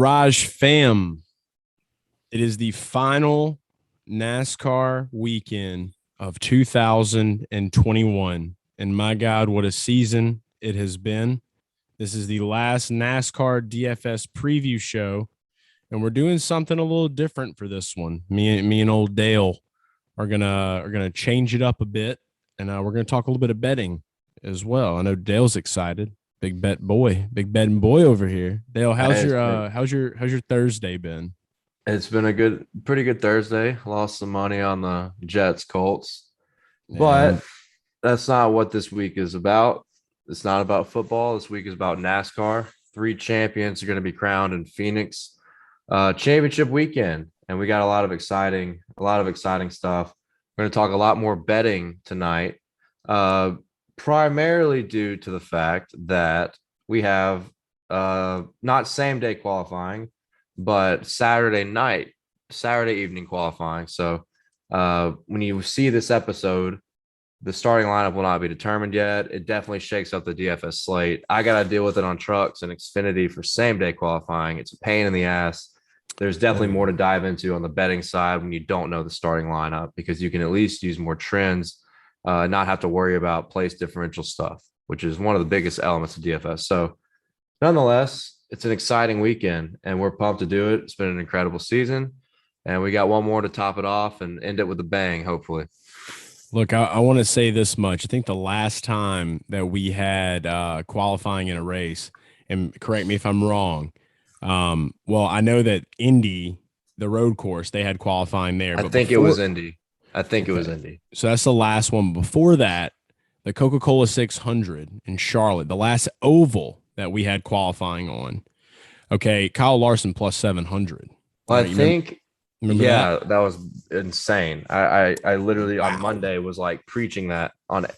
Garage fam, it is the final NASCAR weekend of 2021. And my God, what a season it has been. This is the last NASCAR DFS preview show, and we're doing something a little different for this one. Me and old Dale are gonna change it up a bit, and we're gonna talk a little bit of betting as well. I know Dale's excited. Big betting boy over here. Dale, how's your Thursday been? It's been a pretty good Thursday. Lost some money on the Jets Colts, but that's not what this week is about. It's not about football. This week is about NASCAR. 3 champions are going to be crowned in Phoenix championship weekend, and we got a lot of exciting stuff. We're going to talk a lot more betting tonight, primarily due to the fact that we have not same day qualifying, but Saturday evening qualifying. So when you see this episode, the starting lineup will not be determined yet. It definitely shakes up the DFS slate. I got to deal with it on trucks and Xfinity for same day qualifying. It's a pain in the ass. There's definitely more to dive into on the betting side when you don't know the starting lineup, because you can at least use more trends, not have to worry about place differential stuff, which is one of the biggest elements of DFS. So nonetheless, it's an exciting weekend and we're pumped to do it. It's been an incredible season, and we got one more to top it off and end it with a bang, hopefully. Look, I want to say this much. I think the last time that we had qualifying in a race, and correct me if I'm wrong, well, I know that Indy, the road course, they had qualifying there. I think it was Indy. So that's the last one. Before that, the Coca-Cola 600 in Charlotte, the last oval that we had qualifying on. Okay, Kyle Larson plus 700. Well, I think, that was insane. I literally on Monday was like preaching that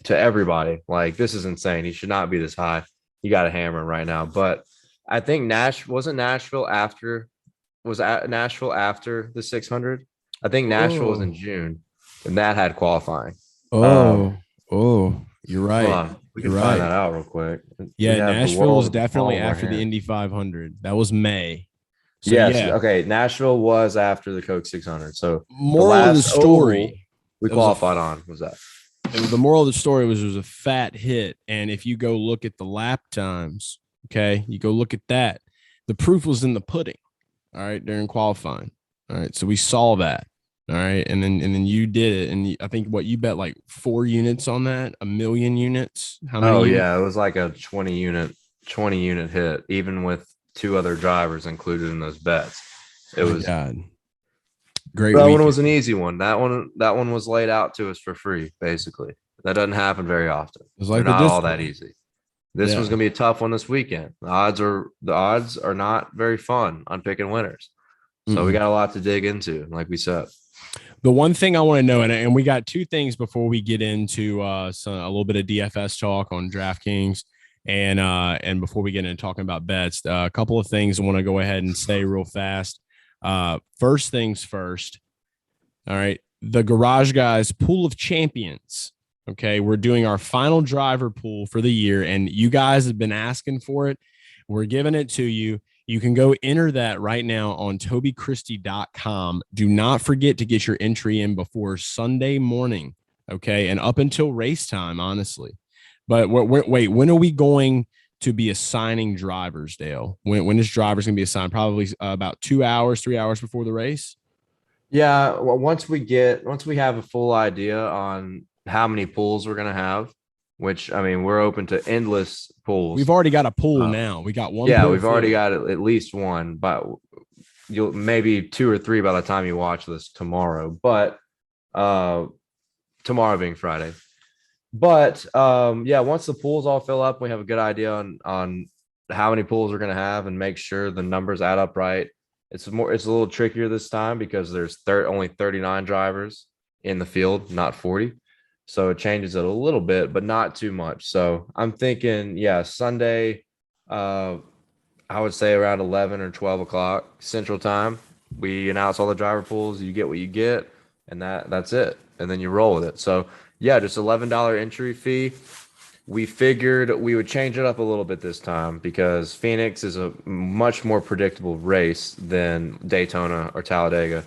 to everybody. Like, this is insane. He should not be this high. You got to hammer him right now. But I think Nashville after the 600. I think Nashville was in June, and that had qualifying. You're right. We can find that out real quick. Yeah, Nashville was definitely after the Indy 500. That was May. So, yes. Okay. Nashville was after the Coke 600. So moral of the story we qualified on was that. The moral of the story was it was a fat hit. And if you go look at the lap times, okay, you go look at that. The proof was in the pudding. All right, during qualifying. All right. So we saw that. All right. And then you did it. And I think you bet like 4 units on that, 1 million units. How many? Oh, units? Yeah. It was like a 20 unit hit, even with 2 other drivers included in those bets. It was great. That one was an easy one. That one was laid out to us for free, basically. That doesn't happen very often. It was like not all that easy. This was going to be a tough one this weekend. The odds are not very fun on picking winners. So we got a lot to dig into, like we said. The one thing I want to know, and we got 2 things before we get into a little bit of DFS talk on DraftKings, and before we get into talking about bets, a couple of things I want to go ahead and say real fast. First things first. All right, the Garage Guys Pool of Champions. Okay, we're doing our final driver pool for the year, and you guys have been asking for it. We're giving it to you. You can go enter that right now on TobyChristie.com. Do not forget to get your entry in before Sunday morning, okay, and up until race time, honestly. But wait, when are we going to be assigning drivers, Dale? When is drivers going to be assigned? Probably about 2 hours, 3 hours before the race? Yeah, well, once we have a full idea on how many pools we're going to have, which, I mean, we're open to endless pools. We've already got a pool now. We got one. Yeah, we've already got at least one, but you'll maybe 2 or 3 by the time you watch this tomorrow. But tomorrow being Friday. But once the pools all fill up, we have a good idea on how many pools we're going to have and make sure the numbers add up right. It's a little trickier this time because there's only 39 drivers in the field, not 40. So it changes it a little bit, but not too much. So I'm thinking, Sunday, I would say around 11 or 12 o'clock Central Time, we announce all the driver pools. You get what you get, and that's it. And then you roll with it. So, just $11 entry fee. we figured we would change it up a little bit this time because Phoenix is a much more predictable race than Daytona or Talladega.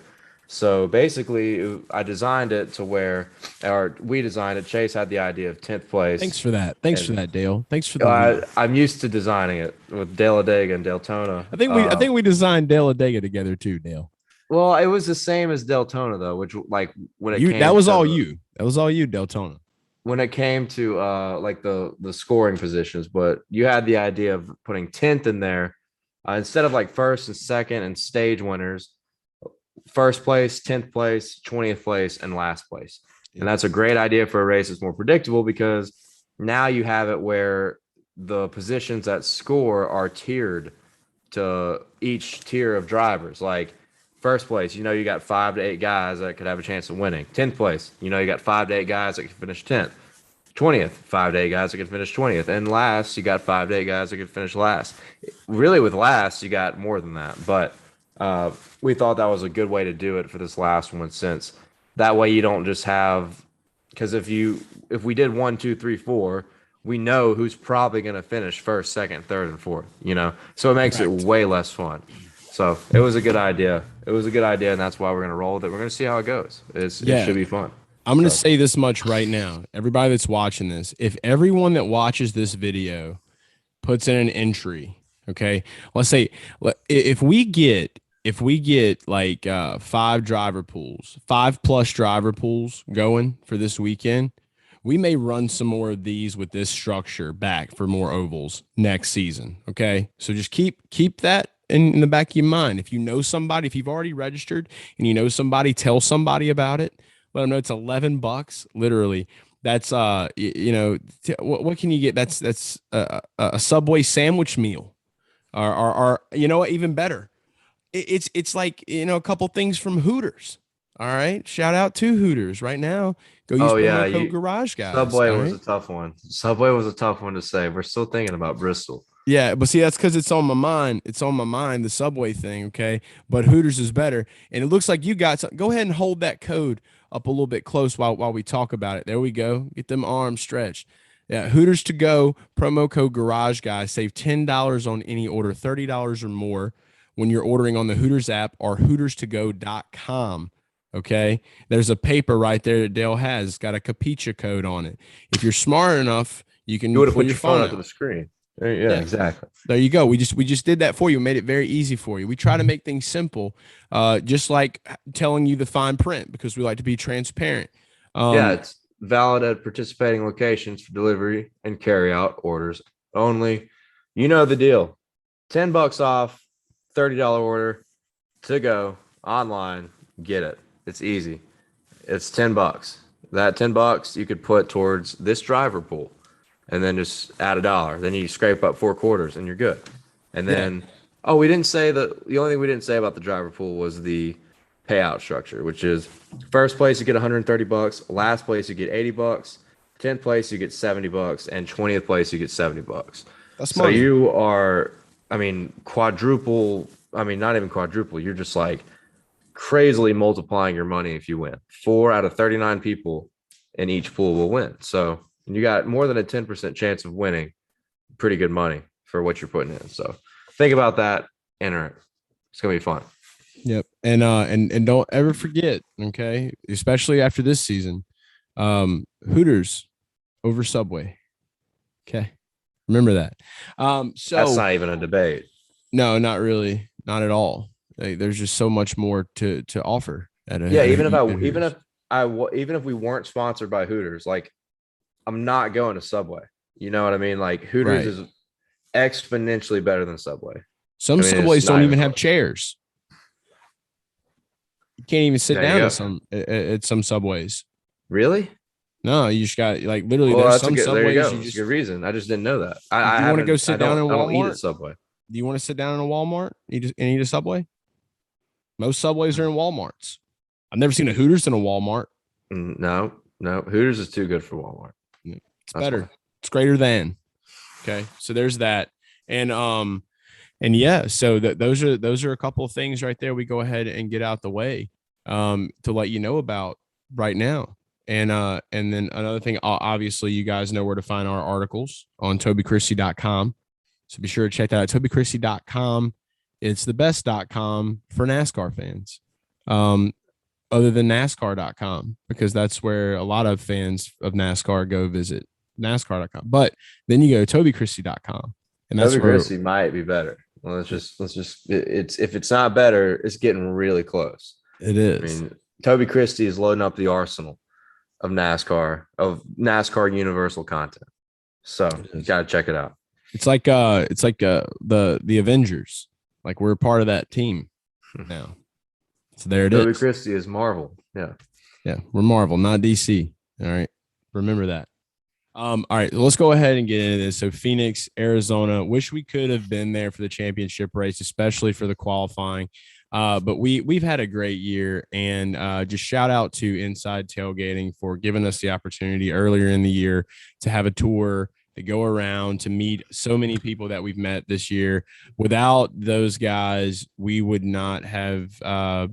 So basically, I designed it to where, or we designed it. Chase had the idea of 10th place. Thanks for that. Thanks for And that, Dale. Thanks for the lead. I'm used to designing it with Talladega and Daytona. I think we designed Talladega together too, Dale. Well, it was the same as Daytona though, which like when it You came that was to, all you. That was all you, Daytona. when it came to like the scoring positions, but you had the idea of putting 10th in there instead of like first and second and stage winners, first place, 10th place, 20th place, and last place. And that's a great idea for a race that's more predictable because now you have it where the positions that score are tiered to each tier of drivers. Like first place, you know, you got 5 to 8 guys that could have a chance of winning. 10th place, you know, you got 5 to 8 guys that could finish 10th. 20th, 5 to 8 guys that could finish 20th. And last, you got 5 to 8 guys that could finish last. Really, with last, you got more than that. But we thought that was a good way to do it for this last one, since that way you don't just have, because if we did 1, 2, 3, 4, we know who's probably going to finish first, second, third, and fourth, you know, so it makes it way less fun. So it was a good idea. It was a good idea, and that's why we're going to roll with it. We're going to see how it goes. It should be fun. I'm going to say this much right now. Everybody that's watching this, if everyone that watches this video puts in an entry, okay, let's say if we get like 5 driver pools, 5+ driver pools going for this weekend, we may run some more of these with this structure back for more ovals next season. Okay, so just keep that in the back of your mind. If you know somebody, if you've already registered and you know somebody, tell somebody about it. Let them know it's $11. Literally, that's what can you get? That's a Subway sandwich meal, or you know what, even better. It's like, you know, a couple things from Hooters. All right, shout out to Hooters right now. Go use promo code Garage Guys. Subway was a tough one. Subway was a tough one to say. We're still thinking about Bristol. Yeah, but see, that's because it's on my mind. It's on my mind, the Subway thing, okay? But Hooters is better. And it looks like you got some. Go ahead and hold that code up a little bit close while we talk about it. There we go. Get them arms stretched. Yeah, Hooters to go, promo code Garage Guys. Save $10 on any order, $30 or more when you're ordering on the Hooters app or HootersToGo.com. Okay, there's a paper right there that Dale has. It's got a CAPTCHA code on it. If you're smart enough, you can put your phone up to the screen. Yeah, exactly. There you go. We just did that for you. We made it very easy for you. We try to make things simple, just like telling you the fine print, because we like to be transparent. It's valid at participating locations for delivery and carry out orders only. You know the deal. $10 off, $30 order to go online. Get it. It's easy. It's $10. That $10 you could put towards this driver pool, and then just add $1. Then you scrape up 4 quarters, and you're good. And then, we didn't say the only thing we didn't say about the driver pool was the payout structure, which is first place you get $130, last place you get $80, 10th place you get $70, and 20th place you get $70. That's so money. You are, quadruple. Not even quadruple. You're just like crazily multiplying your money if you win. 4 out of 39 people in each pool will win. So you got more than a 10% chance of winning. Pretty good money for what you're putting in. So think about that. Enter it. It's gonna be fun. Yep. And don't ever forget, okay, especially after this season, Hooters over Subway. Okay. Remember that. So that's not even a debate. No, not really. Not at all. There's just so much more to offer even if we weren't sponsored by Hooters, like I'm not going to Subway. You know what I mean? Like Hooters is exponentially better than Subway. Some Subways don't even have chairs. You can't even sit down at some Subways. Really? No, you just got like literally. Well, there's some Subways. There you go. That's a good reason. I just didn't know that. You want to go sit down in Walmart? I don't eat at Subway. Do you want to sit down in a Walmart and eat a Subway? Most Subways are in Walmarts. I've never seen a Hooters in a Walmart. No. Hooters is too good for Walmart. It's better. It's greater than. Okay, so there's that, and yeah, so those are a couple of things right there. We go ahead and get out the way to let you know about right now, And then another thing, obviously, you guys know where to find our articles on TobyChristie.com. So be sure to check that out. TobyChristie.com. It's the best.com for NASCAR fans, other than NASCAR.com, because that's where a lot of fans of NASCAR go visit NASCAR.com. But then you go to TobyChristie.com. And that's Toby where Christie might be better. Well, it's if it's not better, it's getting really close. it I is. mean, Toby Christie is loading up the arsenal of NASCAR Universal content. So you gotta check it out. It's like the Avengers. Like we're part of that team now. So there it is. Toby Christie is Marvel. Yeah. Yeah, we're Marvel, not DC. All right. Remember that. All right, let's go ahead and get into this. So Phoenix, Arizona. Wish we could have been there for the championship race, especially for the qualifying. But we've had a great year, and just shout out to Inside Tailgating for giving us the opportunity earlier in the year to have a tour, to go around, to meet so many people that we've met this year. Without those guys, we would not have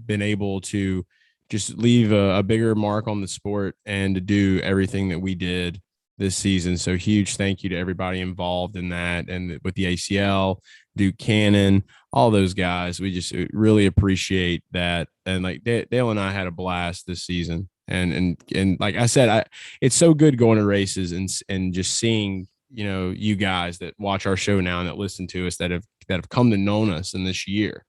been able to just leave a bigger mark on the sport and to do everything that we did this season. So huge thank you to everybody involved in that, and with the ACL, Duke Cannon, all those guys. We just really appreciate that. And like Dale and I had a blast this season. And like I said, it's so good going to races and just seeing, you guys that watch our show now and that listen to us that have come to know us in this year.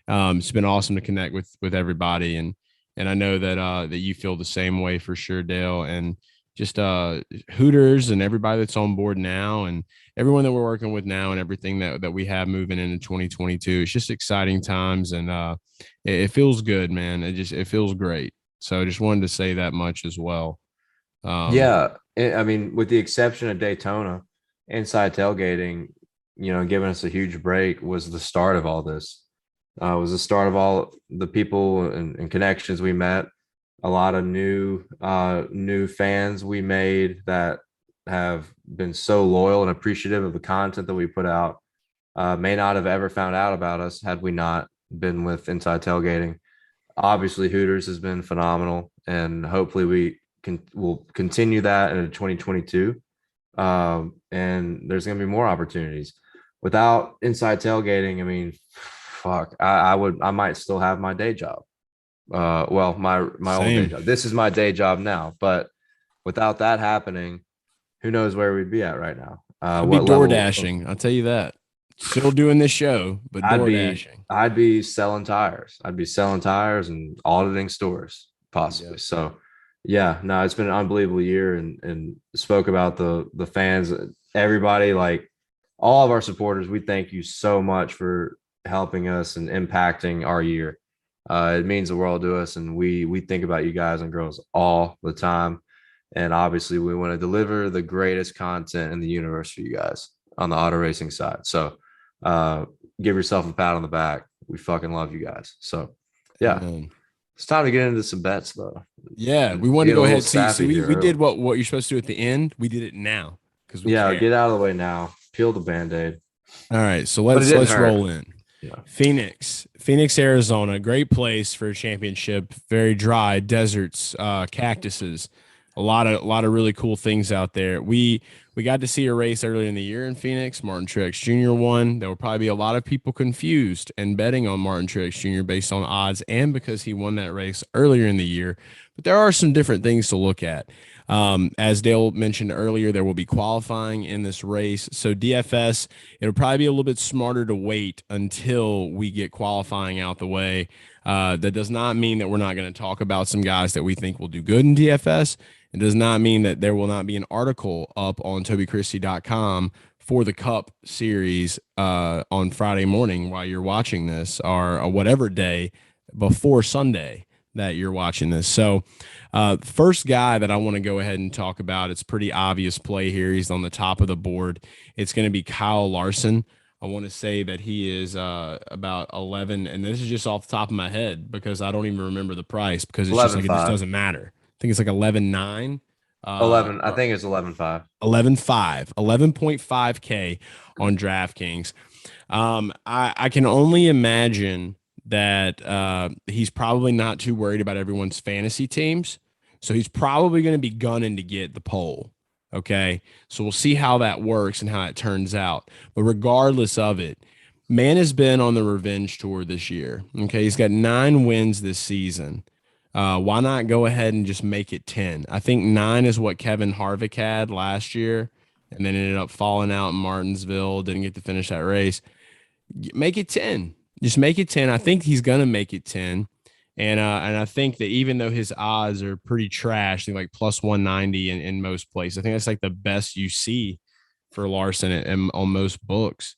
It's been awesome to connect with everybody. And I know that you feel the same way for sure, Dale. And just Hooters and everybody that's on board now and everyone that we're working with now and everything that we have moving into 2022. It's just exciting times, and it feels good, man. It feels great. So I just wanted to say that much as well. Yeah. I mean, with the exception of Daytona, Inside Tailgating, giving us a huge break was the start of all this. Was the start of all the people and connections we met. A lot of new fans we made that have been so loyal and appreciative of the content that we put out. May not have ever found out about us had we not been with Inside Tailgating. Obviously, Hooters has been phenomenal, and hopefully we'll continue that into 2022. And there's going to be more opportunities. Without Inside Tailgating, I mean, fuck, I might still have my day job. Well, my old day job. This is my day job now, but without that happening, who knows where we'd be at right now? I'd be door dashing. I'll tell you that. Still doing this show, but door dashing. I'd be selling tires. I'd be selling tires and auditing stores, possibly. Yep. So, yeah, no, it's been an unbelievable year, and spoke about the fans, everybody, like all of our supporters. We thank you so much for helping us and impacting our year. It means the world to us, and we think about you guys and girls all the time. And obviously, we want to deliver the greatest content in the universe for you guys on the auto racing side. So, give yourself a pat on the back. We fucking love you guys. So, yeah, it's time to get into some bets, though. Yeah, we want to go ahead. So we did what you're supposed to do at the end. We did it now because care. Get out of the way now. Peel the Band-Aid. All right, so let's roll in. Yeah. Phoenix, Arizona, great place for a championship. Very dry, deserts, cactuses, a lot of really cool things out there. We got to see a race earlier in the year in Phoenix. Martin Truex Jr. won. There will probably be a lot of people confused and betting on Martin Truex Jr. based on odds and because he won that race earlier in the year. But there are some different things to look at. As Dale mentioned earlier, there will be qualifying in this race. So DFS, it'll probably be a little bit smarter to wait until we get qualifying out the way. That does not mean that we're not going to talk about some guys that we think will do good in DFS. It does not mean that there will not be an article up on TobyChristie.com for the Cup Series on Friday morning while you're watching this, or whatever day before Sunday that you're watching this. So first guy that I want to go ahead and talk about, it's pretty obvious play here. He's on the top of the board. It's going to be Kyle Larson. I want to say that he is about 11, and this is just off the top of my head because I don't even remember the price because it's just like it just doesn't matter. I think it's like 11.9. 11. I think it's 11.5. 11.5. 11.5K on DraftKings. I can only imagine that he's probably not too worried about everyone's fantasy teams. So he's probably going to be gunning to get the pole. Okay. So we'll see how that works and how it turns out. But regardless of it, man has been on the revenge tour this year. Okay. He's got 9 wins this season. Why not go ahead and just make it 10? I think 9 is what Kevin Harvick had last year and then ended up falling out in Martinsville, didn't get to finish that race. Make it 10. Just make it 10. I think he's going to make it 10. And I think that even though his odds are pretty trash, they're like plus 190 in most places. I think that's like the best you see for Larson on most books.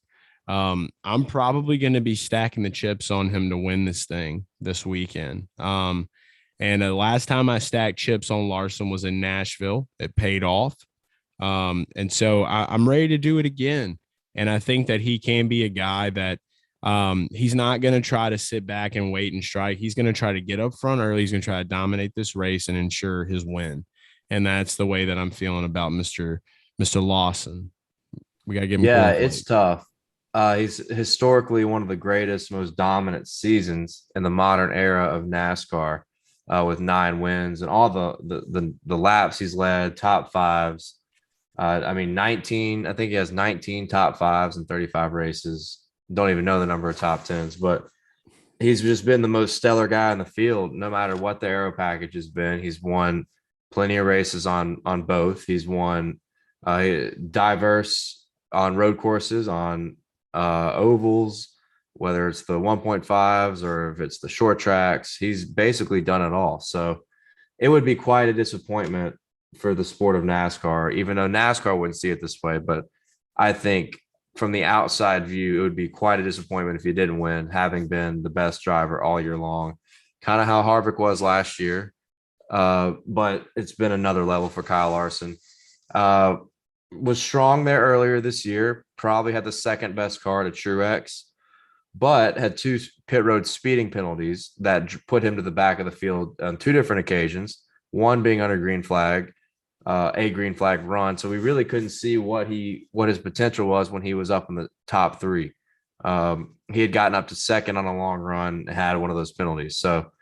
I'm probably going to be stacking the chips on him to win this thing this weekend. And the last time I stacked chips on Larson was in Nashville. It paid off. And so I'm ready to do it again. And I think that he can be a guy that he's not going to try to sit back and wait and strike. He's going to try to get up front early. He's going to try to dominate this race and ensure his win. And that's the way that I'm feeling about Mr. Lawson. We got to give him. Yeah, it's tough. He's historically one of the greatest, most dominant seasons in the modern era of NASCAR, with 9 wins and all the laps he's led, top fives. 19. I think he has 19 top fives and 35 races. Don't even know the number of top 10s, but he's just been the most stellar guy in the field. No matter what the aero package has been, he's won plenty of races on both. He's won diverse on road courses, on ovals, whether it's the 1.5s or if it's the short tracks. He's basically done it all. So it would be quite a disappointment for the sport of NASCAR, even though NASCAR wouldn't see it this way. But I think from the outside view, it would be quite a disappointment if you didn't win, having been the best driver all year long, kind of how Harvick was last year. But it's been another level for Kyle Larson. Was strong there earlier this year, probably had the second best car to Truex, but had 2 pit road speeding penalties that put him to the back of the field on 2 different occasions, one being under green flag, a green flag run. So we really couldn't see what his potential was when he was up in the top 3. He had gotten up to second on a long run, had one of those penalties. So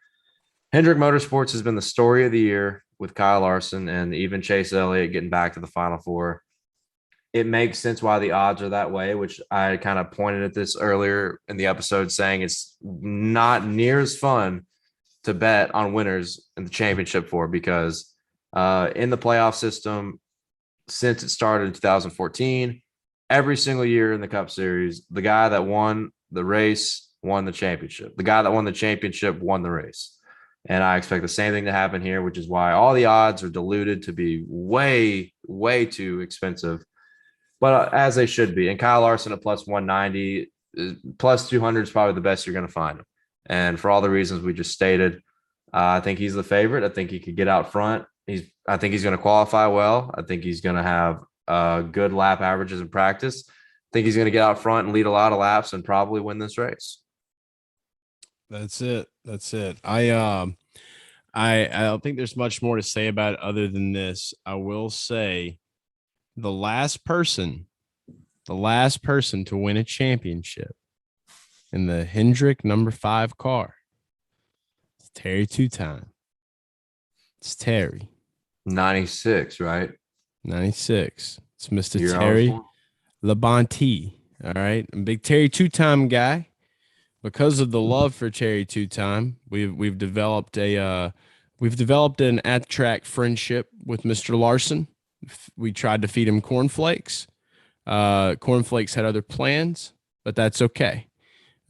Hendrick Motorsports has been the story of the year with Kyle Larson and even Chase Elliott getting back to the Final Four. It makes sense why the odds are that way, which I kind of pointed at this earlier in the episode, saying it's not near as fun to bet on winners in the championship for, because in the playoff system, since it started in 2014, every single year in the Cup Series, the guy that won the race won the championship. The guy that won the championship won the race. And I expect the same thing to happen here, which is why all the odds are diluted to be way, way too expensive, but as they should be. And Kyle Larson at plus 190, plus 200 is probably the best you're going to find him. And for all the reasons we just stated, I think he's the favorite. I think he could get out front. I think he's going to qualify well. I think he's going to have good lap averages in practice. I think he's going to get out front and lead a lot of laps and probably win this race. That's it. I don't think there's much more to say about it other than this. I will say the last person to win a championship in the Hendrick number 5 car, it's Terry Two-Time. It's Terry. 96, right? 96. It's Mr. Terry Labonte. All right. I'm a big Terry Two-Time guy. Because of the love for Terry Two-Time, we've developed an at-track friendship with Mr. Larson. We tried to feed him cornflakes. Cornflakes had other plans, but that's okay.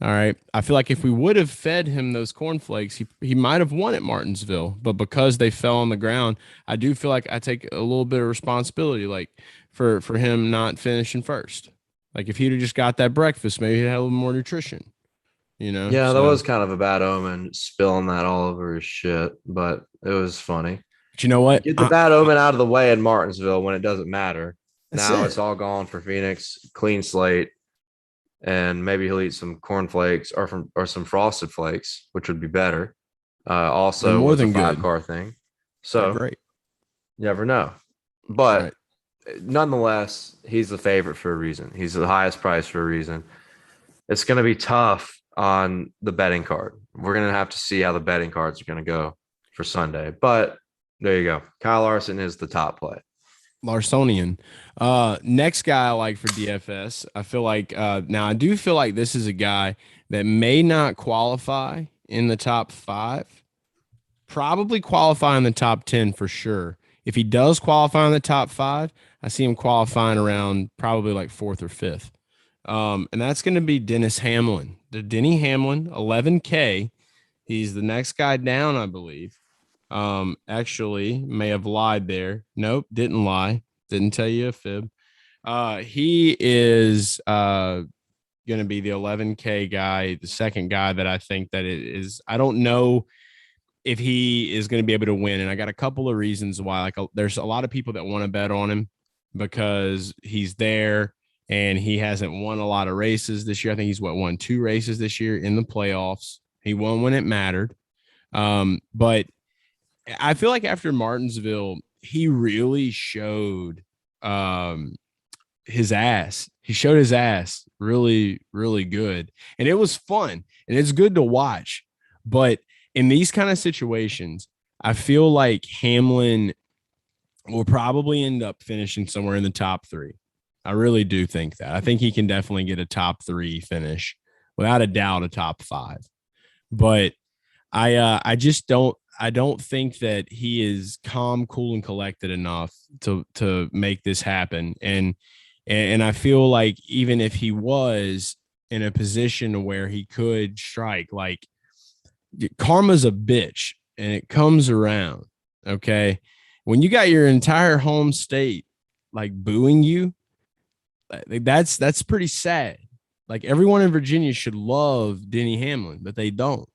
All right. I feel like if we would have fed him those cornflakes, he might have won at Martinsville. But because they fell on the ground, I do feel like I take a little bit of responsibility, like for him not finishing first. Like if he'd have just got that breakfast, maybe he'd have a little more nutrition. Yeah, that was kind of a bad omen, spilling that all over his shit, but it was funny. But you know what? Get the bad omen out of the way in Martinsville when it doesn't matter. Now it's all gone for Phoenix, clean slate, and maybe he'll eat some cornflakes or some frosted flakes, which would be better. Also, more than a 5 good car thing. So great. You never know, but nonetheless, he's the favorite for a reason. He's the highest price for a reason. It's going to be tough on the betting card. We're going to have to see how the betting cards are going to go for Sunday, but There you go. Kyle Larson is the top play. Larsonian. Next guy I like for DFS. I feel like now I do feel like this is a guy that may not qualify in the top 5, probably qualify in the top 10 for sure. If he does qualify in the top 5, I see him qualifying around probably like 4th or 5th. And that's going to be Dennis Hamlin. The Denny Hamlin, 11K. He's the next guy down, I believe. Actually, may have lied there. Nope, didn't lie. Didn't tell you a fib. He is going to be the 11K guy, the second guy that I think that it is. I don't know if he is going to be able to win, and I got a couple of reasons why. Like, there's a lot of people that want to bet on him because he's there and he hasn't won a lot of races this year. I think he's won 2 races this year in the playoffs. He won when it mattered. But I feel like after Martinsville, he really showed his ass. He showed his ass really, really good. And it was fun and it's good to watch. But in these kind of situations, I feel like Hamlin will probably end up finishing somewhere in the top 3. I really do think that. I think he can definitely get a top 3 finish, without a doubt, a top 5. But I just don't. I don't think that he is calm, cool, and collected enough to make this happen. And I feel like even if he was in a position where he could strike, like, karma's a bitch and it comes around. Okay. When you got your entire home state like booing you, that's pretty sad. Like, everyone in Virginia should love Denny Hamlin, but they don't.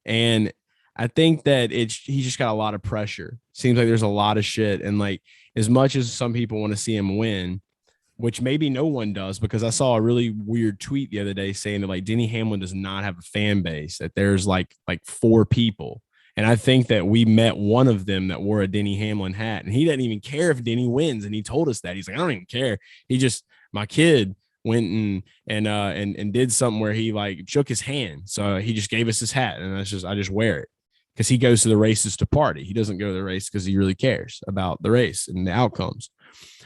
And I think that he just got a lot of pressure. Seems like there's a lot of shit. And like, as much as some people want to see him win, which maybe no one does, because I saw a really weird tweet the other day saying that like Denny Hamlin does not have a fan base, that there's like 4 people. And I think that we met one of them that wore a Denny Hamlin hat, and he doesn't even care if Denny wins. And he told us that. He's like, I don't even care. My kid went and did something where he like shook his hand. So he just gave us his hat, and I just wear it because he goes to the races to party. He doesn't go to the race because he really cares about the race and the outcomes.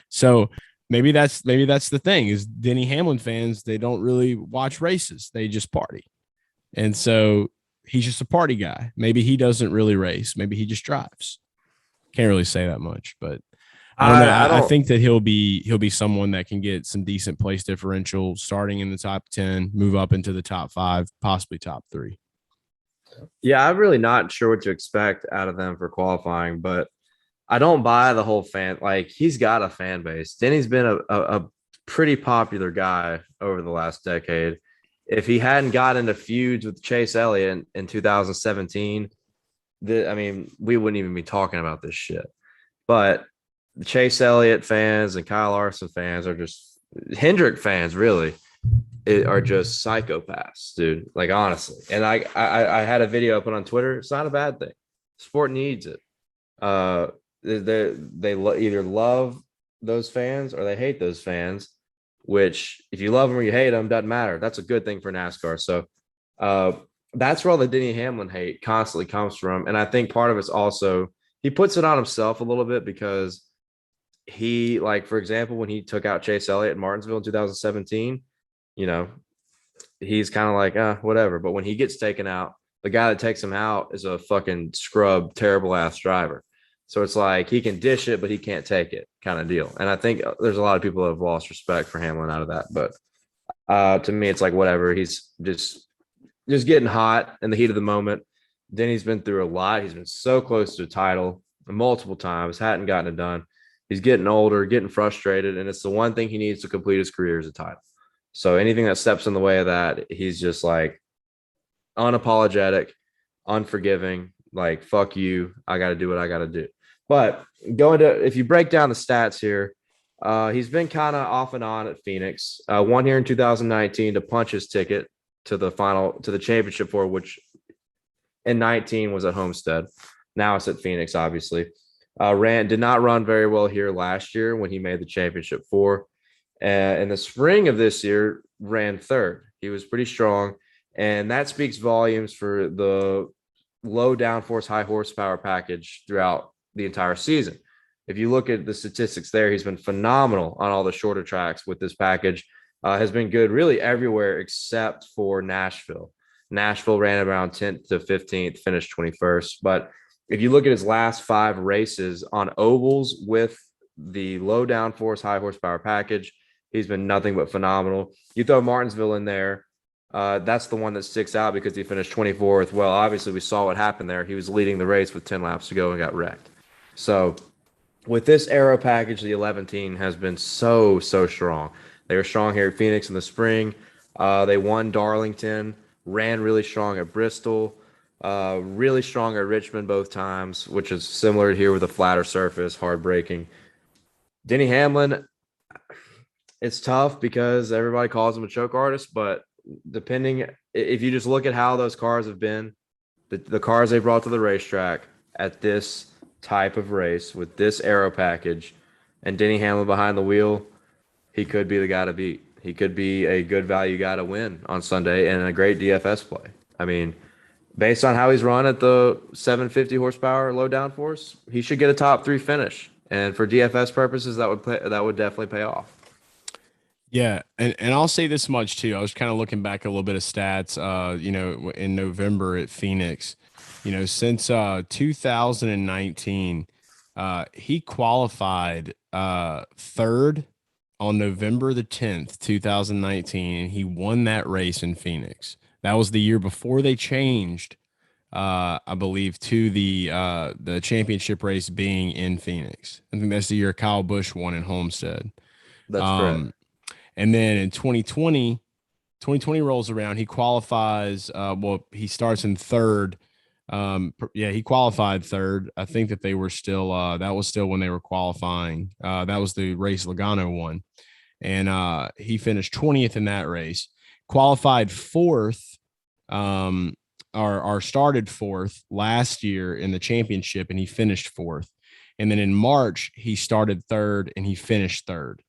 So maybe that's the thing is Denny Hamlin fans, they don't really watch races. They just party. And so he's just a party guy. Maybe he doesn't really race. Maybe he just drives. Can't really say that much, but I don't know. I think that he'll be someone that can get some decent place differential starting in the top 10, move up into the top 5, possibly top 3. Yeah, I'm really not sure what to expect out of them for qualifying, but I don't buy the whole fan. Like, he's got a fan base. Denny's been a pretty popular guy over the last decade. If he hadn't got into feuds with Chase Elliott in 2017, we wouldn't even be talking about this shit. But the Chase Elliott fans and Kyle Larson fans are just Hendrick fans, really. Are just psychopaths, dude. Like, honestly. And I had a video put on Twitter. It's not a bad thing. Sport needs it. They either love those fans or they hate those fans. Which, if you love them or you hate them, doesn't matter. That's a good thing for NASCAR. So that's where all the Denny Hamlin hate constantly comes from. And I think part of it's also he puts it on himself a little bit because he, like, for example, when he took out Chase Elliott in Martinsville in 2017. He's kind of like, whatever. But when he gets taken out, the guy that takes him out is a fucking scrub, terrible ass driver. So it's like he can dish it, but he can't take it kind of deal. And I think there's a lot of people that have lost respect for Hamlin out of that. But to me, it's like, whatever. He's just getting hot in the heat of the moment. Denny's been through a lot. He's been so close to a title multiple times, hadn't gotten it done. He's getting older, getting frustrated. And it's the one thing he needs to complete his career is a title. So anything that steps in the way of that, he's just like unapologetic, unforgiving, like, fuck you. I got to do what I got to do. But if you break down the stats here, he's been kind of off and on at Phoenix. Won here in 2019 to punch his ticket to the championship for, which in 19 was at Homestead. Now it's at Phoenix, obviously. Did not run very well here last year when he made the championship for. In the spring of this year, ran 3rd. He was pretty strong, and that speaks volumes for the low downforce, high horsepower package throughout the entire season. If you look at the statistics there, he's been phenomenal on all the shorter tracks with this package. Has been good really everywhere except for Nashville. Nashville ran around 10th to 15th, finished 21st. But if you look at his last 5 races on ovals with the low downforce, high horsepower package, he's been nothing but phenomenal. You throw Martinsville in there. That's the one that sticks out because he finished 24th. Well, obviously, we saw what happened there. He was leading the race with 10 laps to go and got wrecked. So with this aero package, the 11 team has been so strong. They were strong here at Phoenix in the spring. They won Darlington, ran really strong at Bristol, really strong at Richmond both times, which is similar here with a flatter surface, hard braking. Denny Hamlin, it's tough because everybody calls him a choke artist, but depending, if you just look at how those cars have been, the cars they brought to the racetrack at this type of race with this aero package and Denny Hamlin behind the wheel, he could be the guy to beat. He could be a good value guy to win on Sunday and a great DFS play. I mean, based on how he's run at the 750 horsepower low downforce, he should get a top 3 finish. And for DFS purposes, that would definitely pay off. Yeah, and I'll say this much too. I was kind of looking back a little bit of stats, in November at Phoenix. Since 2019, he qualified 3rd on November the 10th, 2019, and he won that race in Phoenix. That was the year before they changed, I believe, to the championship race being in Phoenix. I think that's the year Kyle Busch won in Homestead. That's correct. And then in 2020 rolls around, he qualifies. He starts in 3rd. He qualified 3rd. I think that they were still, that was still when they were qualifying. That was the race Logano won. And he finished 20th in that race, qualified 4th, or started 4th last year in the championship, and he finished 4th. And then in March, he started 3rd and he finished 3rd.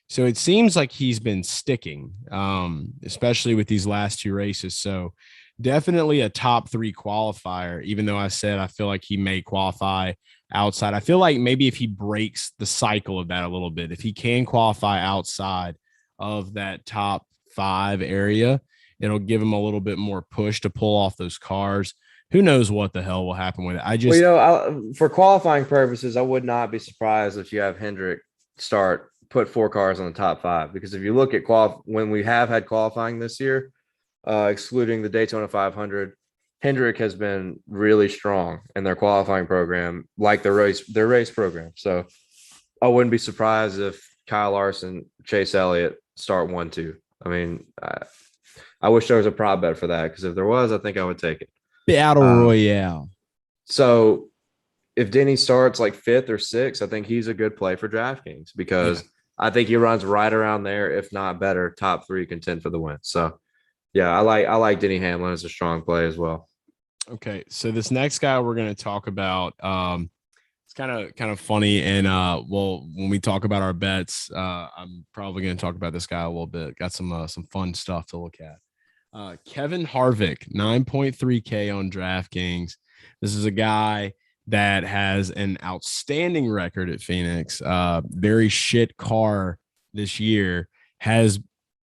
So it seems like he's been sticking, especially with these last 2 races. So definitely a top 3 qualifier, even though I said I feel like he may qualify outside. I feel like maybe if he breaks the cycle of that a little bit, if he can qualify outside of that top 5 area, it'll give him a little bit more push to pull off those cars. Who knows what the hell will happen with it? For qualifying purposes, I would not be surprised if you have Hendrick put 4 cars on the top 5, because if you look at when we have had qualifying this year, excluding the Daytona 500, Hendrick has been really strong in their qualifying program, like their race program. So I wouldn't be surprised if Kyle Larson, Chase Elliott start 1-2. I mean, I wish there was a prop bet for that, because if there was, I think I would take it. Battle Royale. So if Denny starts like 5th or 6th, I think he's a good play for DraftKings, because I think he runs right around there, if not better, top 3 contend for the win. So yeah, I like Denny Hamlin as a strong play as well. Okay, so this next guy we're going to talk about, it's kind of funny, and when we talk about our bets, I'm probably going to talk about this guy a little bit. Got some fun stuff to look at. Kevin Harvick, 9.3K on DraftKings. This is a guy that has an outstanding record at Phoenix. Very shit car this year. Has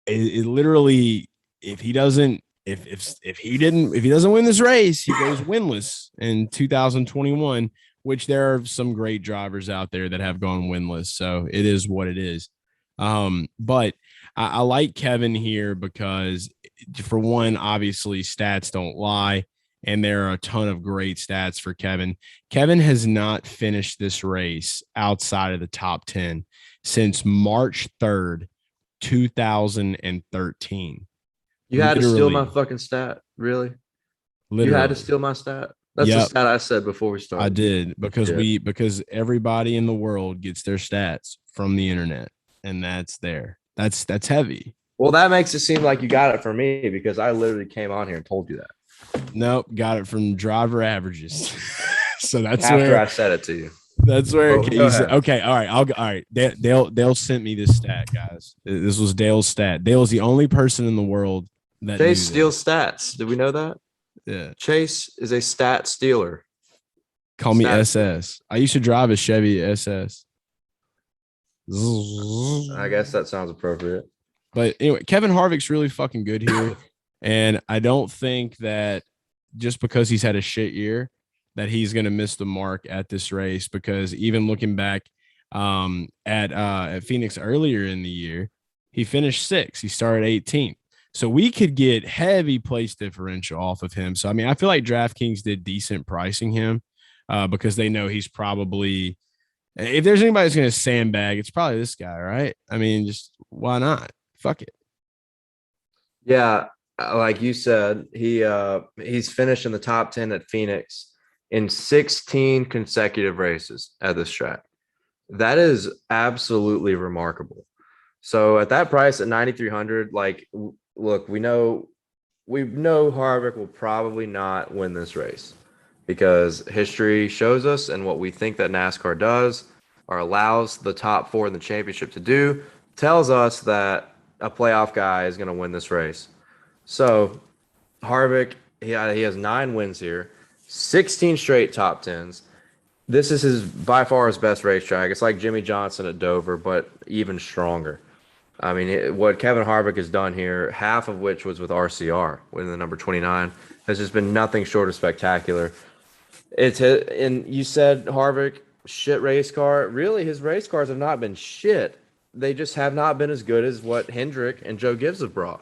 it literally, if he doesn't win this race, he goes winless in 2021, which there are some great drivers out there that have gone winless. So it is what it is. But I like Kevin here because, for one, obviously stats don't lie, and there are a ton of great stats for Kevin. Kevin has not finished this race outside of the top 10 since March 3rd, 2013. You had to steal my fucking stat, really? Literally. You had to steal my stat. That's the stat I said before we started. I did, because everybody in the world gets their stats from the internet, and that's there. That's heavy. Well, that makes it seem like you got it from me, because I literally came on here and told you that. Nope, got it from driver averages. So that's after I said it to you. That's where okay, all right. All right. Dale sent me this stat, guys. This was Dale's stat. Dale's the only person in the world that Chase steals stats. Did we know that? Yeah. Chase is a stat stealer. Call me SS. I used to drive a Chevy SS. I guess that sounds appropriate. But anyway, Kevin Harvick's really fucking good here. And I don't think that just because he's had a shit year that he's going to miss the mark at this race, because even looking back at Phoenix earlier in the year, he finished 6th. He started 18th. So we could get heavy place differential off of him. So, I mean, I feel like DraftKings did decent pricing him because they know he's probably – if there's anybody that's going to sandbag, it's probably this guy, right? I mean, just why not? Fuck it. Yeah, like you said, he's finished in the top 10 at Phoenix in 16 consecutive races at this track. That is absolutely remarkable. So at that price at 9,300, like, look, we know Harvick will probably not win this race because history shows us, and what we think that NASCAR does or allows the top 4 in the championship to do tells us that a playoff guy is going to win this race. So Harvick, he has 9 wins here, 16 straight top 10s. This is by far his best racetrack. It's like Jimmy Johnson at Dover, but even stronger. I mean, what Kevin Harvick has done here, half of which was with RCR, winning the number 29, has just been nothing short of spectacular. And you said Harvick, shit race car. Really, his race cars have not been shit. They just have not been as good as what Hendrick and Joe Gibbs have brought.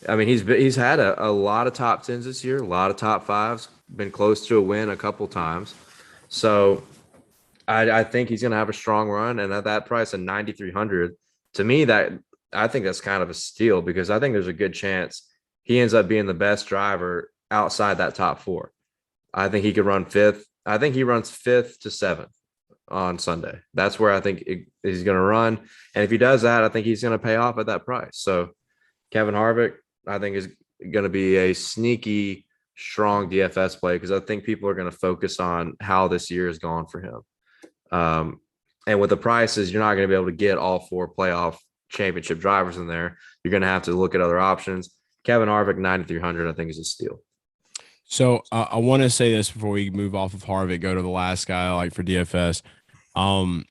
I mean, he's had a lot of top 10s this year, a lot of top 5s, been close to a win a couple times. So I think he's going to have a strong run. And at that price of 9,300, to me, I think that's kind of a steal because I think there's a good chance he ends up being the best driver outside that top 4. I think he could run 5th. I think he runs 5th to 7th on Sunday. That's where I think he's going to run. And if he does that, I think he's going to pay off at that price. So Kevin Harvick, I think, is going to be a sneaky, strong DFS play because I think people are going to focus on how this year has gone for him. And with the prices, you're not going to be able to get all 4 playoff championship drivers in there. You're going to have to look at other options. Kevin Harvick, 9,300, I think, is a steal. So I want to say this before we move off of Harvick, go to the last guy I like for DFS. I want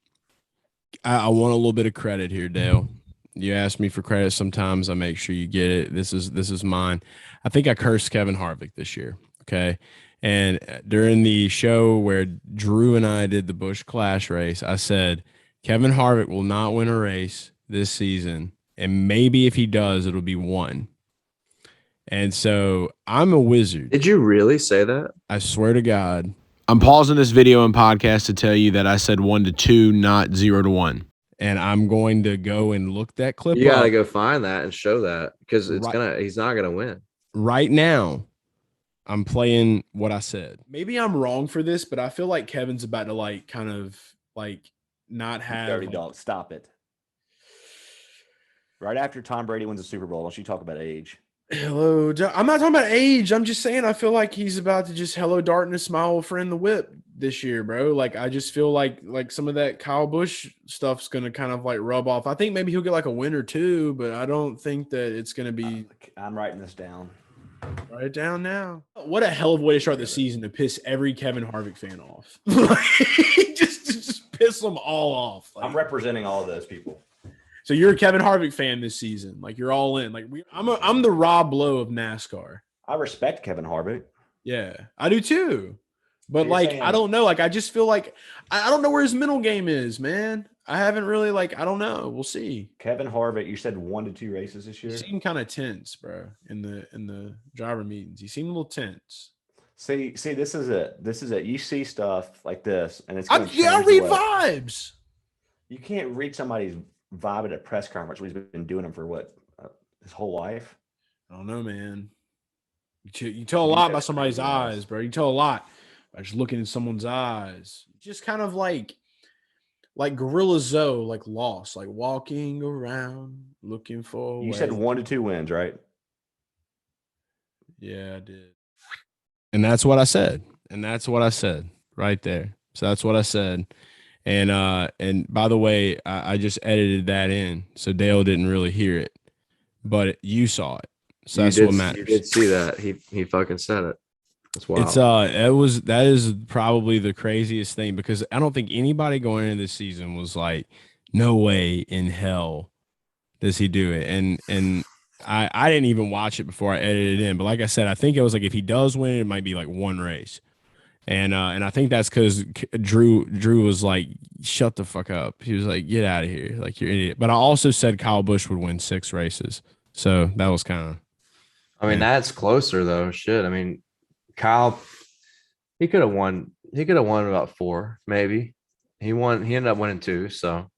a little bit of credit here, Dale. You ask me for credit sometimes. I make sure you get it. This is mine. I think I cursed Kevin Harvick this year. Okay. And during the show where Drew and I did the Busch Clash race, I said, Kevin Harvick will not win a race this season. And maybe if he does, it'll be 1. And so I'm a wizard. Did you really say that? I swear to God. I'm pausing this video and podcast to tell you that I said 1 to 2, not 0 to 1. And I'm going to go and look that clip up. You gotta go find that and show that because he's not gonna win. Right now, I'm playing what I said. Maybe I'm wrong for this, but I feel like Kevin's about to kind of not have. Dirty dog, stop it. Right after Tom Brady wins the Super Bowl, don't you talk about age? Hello, I'm not talking about age. I'm just saying I feel like he's about to just hello darkness, smile friend the whip this year, bro. I just feel like some of that Kyle Busch stuff's gonna kind of rub off. I think maybe he'll get a win or 2, but I don't think that it's gonna be. I'm writing this down. Write it down now. What a hell of a way to start the season to piss every Kevin Harvick fan off. just piss them all off. I'm representing all of those people. So you're a Kevin Harvick fan this season. You're all in. I'm the Rob Lowe of NASCAR. I respect Kevin Harvick. Yeah, I do too. But I don't know. I just feel like I don't know where his mental game is, man. I haven't really I don't know. We'll see. Kevin Harvick, you said 1 to 2 races this year. He seemed kind of tense, bro, in the driver meetings. He seemed a little tense. See, this is it. This is it. You see stuff like this, and it's I read vibes. You can't read somebody's vibe at a press conference when he's been doing them for his whole life. I don't know, man. You tell a lot by somebody's eyes, bro. You tell a lot by just looking in someone's eyes. Just kind of like Gorilla Zoe, lost, walking around looking for. You said 1 to 2 wins, right? Yeah, I did. And that's what I said. Right there. So that's what I said. And by the way, I just edited that in, so Dale didn't really hear it, but you saw it. So that's what matters. You did see that. He fucking said it. That's wild. That is probably the craziest thing, because I don't think anybody going into this season was like, no way in hell does he do it. And I didn't even watch it before I edited it in, but like I said, I think it was like, if he does win, it might be like one race. And I think that's because Drew was like, shut the fuck up. He was like, get out of here. Like, you're an idiot. But I also said Kyle Busch would win 6 races. So that was kind of, I mean, that's closer though. Shit. I mean, Kyle, he could have won. He could have won about 4, maybe. He ended up winning 2. So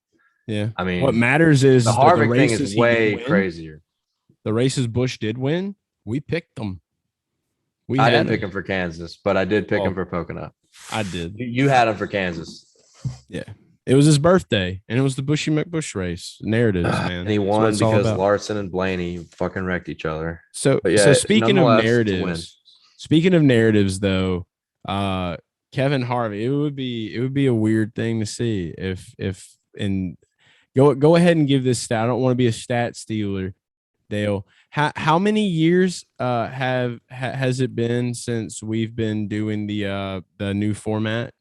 yeah. I mean, what matters is the the Harvick thing races is he way did win, crazier. the races Busch did win, we picked them. I didn't pick him for Kansas, but I did pick him for Pocono. I did. You had him for Kansas. Yeah. It was his birthday, and it was the Bushy McBush race. Narratives, man. And he won because Larson and Blaney fucking wrecked each other. So speaking of narratives, though, Kevin Harvick, it would be a weird thing to see if go ahead and give this stat. I don't want to be a stat stealer, Dale. How many years has it been since we've been doing the new format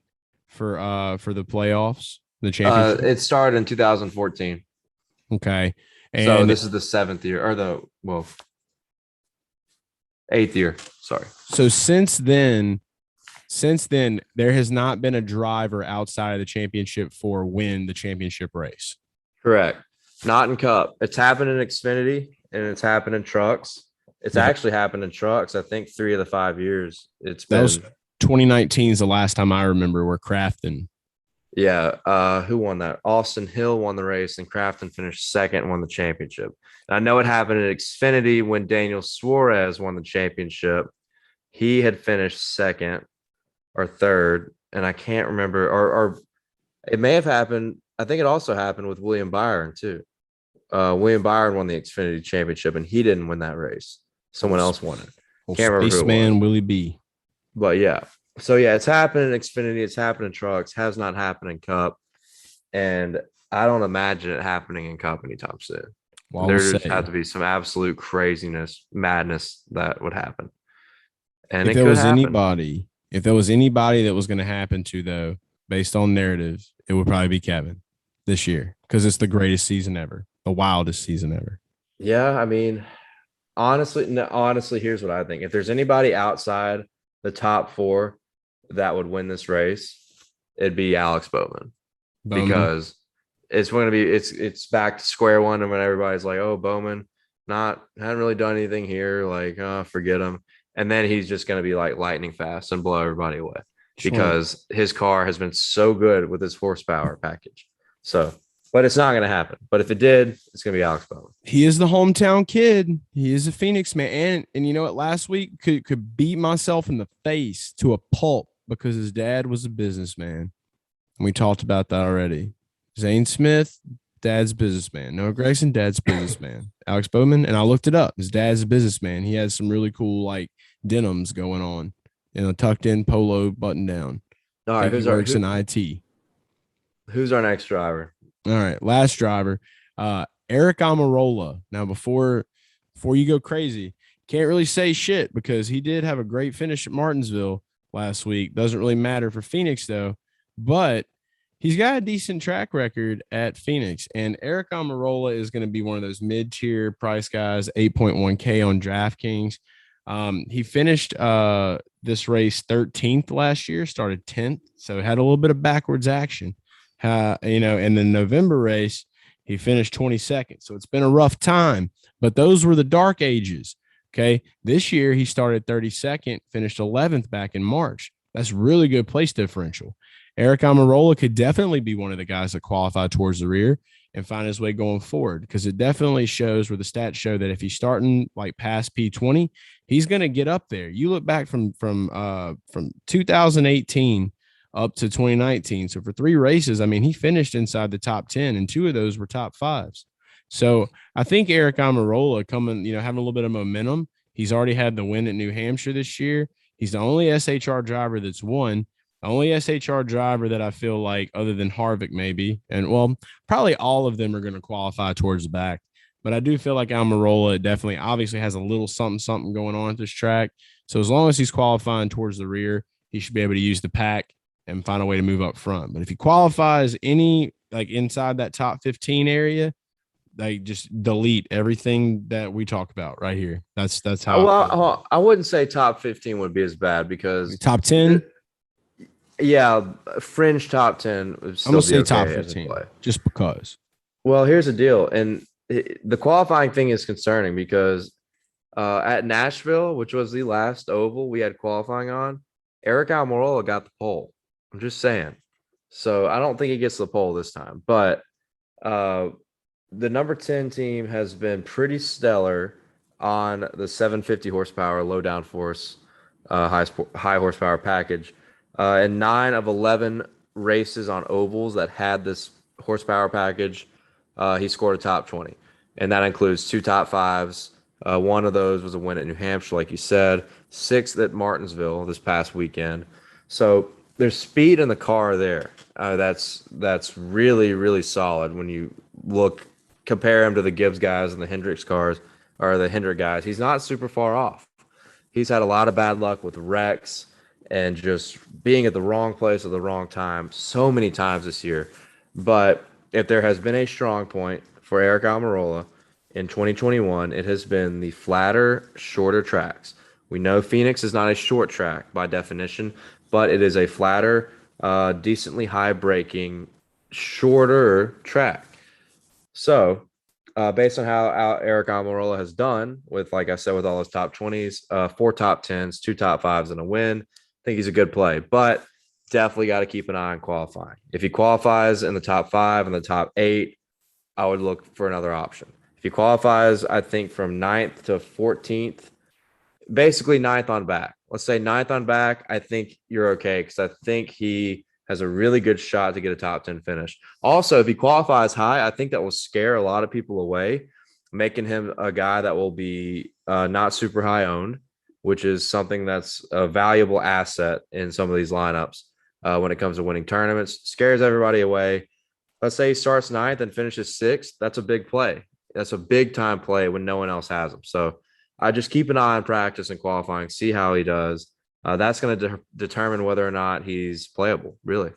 for the playoffs, the championship? It started in 2014. Okay, and so this is the 7th year, or the 8th year. Sorry. So since then, there has not been a driver outside of the championship win the championship race. Correct. Not in Cup. It's happened in Xfinity and it's happened in trucks. It's actually happened in trucks. I think 3 of the 5 years. That was 2019 is the last time I remember where Crafton. Yeah. Who won that? Austin Hill won the race and Crafton finished 2nd and won the championship. And I know it happened in Xfinity when Daniel Suarez won the championship. He had finished 2nd or 3rd, and I can't remember, or it may have happened. I think it also happened with William Byron too. William Byron won the Xfinity championship and he didn't win that race. Someone else won it. Can't remember who it was. Willie B. But yeah. So yeah, it's happened in Xfinity, it's happened in trucks, has not happened in Cup. And I don't imagine it happening in Cup anytime soon. Well, there just have to be some absolute craziness, madness that would happen. And if there was anybody that was going to happen to, though, based on narrative, it would probably be Kevin this year, because it's the greatest season ever, the wildest season ever. Yeah, I mean, honestly, here's what I think. If there's anybody outside the top 4 that would win this race, it'd be Alex Bowman. Because it's going to be it's back to square one, and when everybody's like, oh, Bowman hadn't really done anything here, like, forget him. And then he's just going to be like lightning fast and blow everybody away because his car has been so good with his horsepower package. So, but it's not going to happen. But if it did, it's going to be Alex Bowman. He is the hometown kid. He is a Phoenix man. And you know what? Last week could beat myself in the face to a pulp because his dad was a businessman. And we talked about that already. Zane Smith, dad's businessman. Noah Gragson, dad's businessman. Alex Bowman, and I looked it up. His dad's a businessman. He has some really cool like denims going on, tucked in polo button down. All right, who works in IT. Who's our next driver? All right, last driver, Aric Almirola. Now, before you go crazy, can't really say shit because he did have a great finish at Martinsville last week. Doesn't really matter for Phoenix though, but he's got a decent track record at Phoenix, and Aric Almirola is going to be one of those mid-tier price guys, 8.1K on DraftKings. He finished this race 13th last year, started 10th, so had a little bit of backwards action. In the November race, he finished 22nd, so it's been a rough time, but those were the dark ages. Okay, this year he started 32nd, finished 11th back in March. That's really good place differential. Aric Almirola could definitely be one of the guys that qualify towards the rear and find his way going forward, because it definitely shows where the stats show that if he's starting like past P20, he's going to get up there. You look back from 2018 up to 2019. So for 3 races, I mean, he finished inside the top 10 and 2 of those were top 5s. So I think Aric Almirola having a little bit of momentum. He's already had the win at New Hampshire this year. He's the only SHR driver that's won. The only SHR driver that I feel like, other than Harvick maybe, and well, probably all of them are going to qualify towards the back, but I do feel like Almirola definitely obviously has a little something going on at this track. So as long as he's qualifying towards the rear, he should be able to use the pack and find a way to move up front. But if he qualifies any like inside that top 15 area, like just delete everything that we talk about right here. That's how. Well, I wouldn't say top 15 would be as bad because top 10. Yeah, fringe top 10 would still I'm gonna say be top okay 15 just because. Well, here's the deal, and the qualifying thing is concerning because at Nashville, which was the last oval we had qualifying on, Aric Almirola got the pole. I'm just saying. So I don't think he gets the pole this time, but the number 10 team has been pretty stellar on the 750 horsepower low downforce high horsepower package. In 9 of 11 races on ovals that had this horsepower package, he scored a top 20, and that includes 2 top 5s. One of those was a win at New Hampshire, like you said, 6th at Martinsville this past weekend. So there's speed in the car there. That's really, really solid when you compare him to the Gibbs guys and the Hendricks cars or the Hendrick guys. He's not super far off. He's had a lot of bad luck with wrecks and just being at the wrong place at the wrong time so many times this year. But if there has been a strong point for Aric Almirola in 2021, it has been the flatter, shorter tracks. We know Phoenix is not a short track by definition, but it is a flatter, decently high braking, shorter track. So, based on how Aric Almirola has done with, like I said, with all his top 20s, 4 top 10s, 2 top 5s, and a win, I think he's a good play. But definitely got to keep an eye on qualifying. If he qualifies in the top 5 and the top 8, I would look for another option. If he qualifies, I think from 9th to 14th, basically 9th on back. Let's say 9th on back, I think you're okay because I think he has a really good shot to get a top 10 finish. Also, if he qualifies high, I think that will scare a lot of people away, making him a guy that will be not super high owned, which is something that's a valuable asset in some of these lineups when it comes to winning tournaments. Scares everybody away. Let's say he starts 9th and finishes 6th. That's a big play. That's a big time play when no one else has him. So I just keep an eye on practice and qualifying, see how he does. That's going to determine whether or not he's playable, really.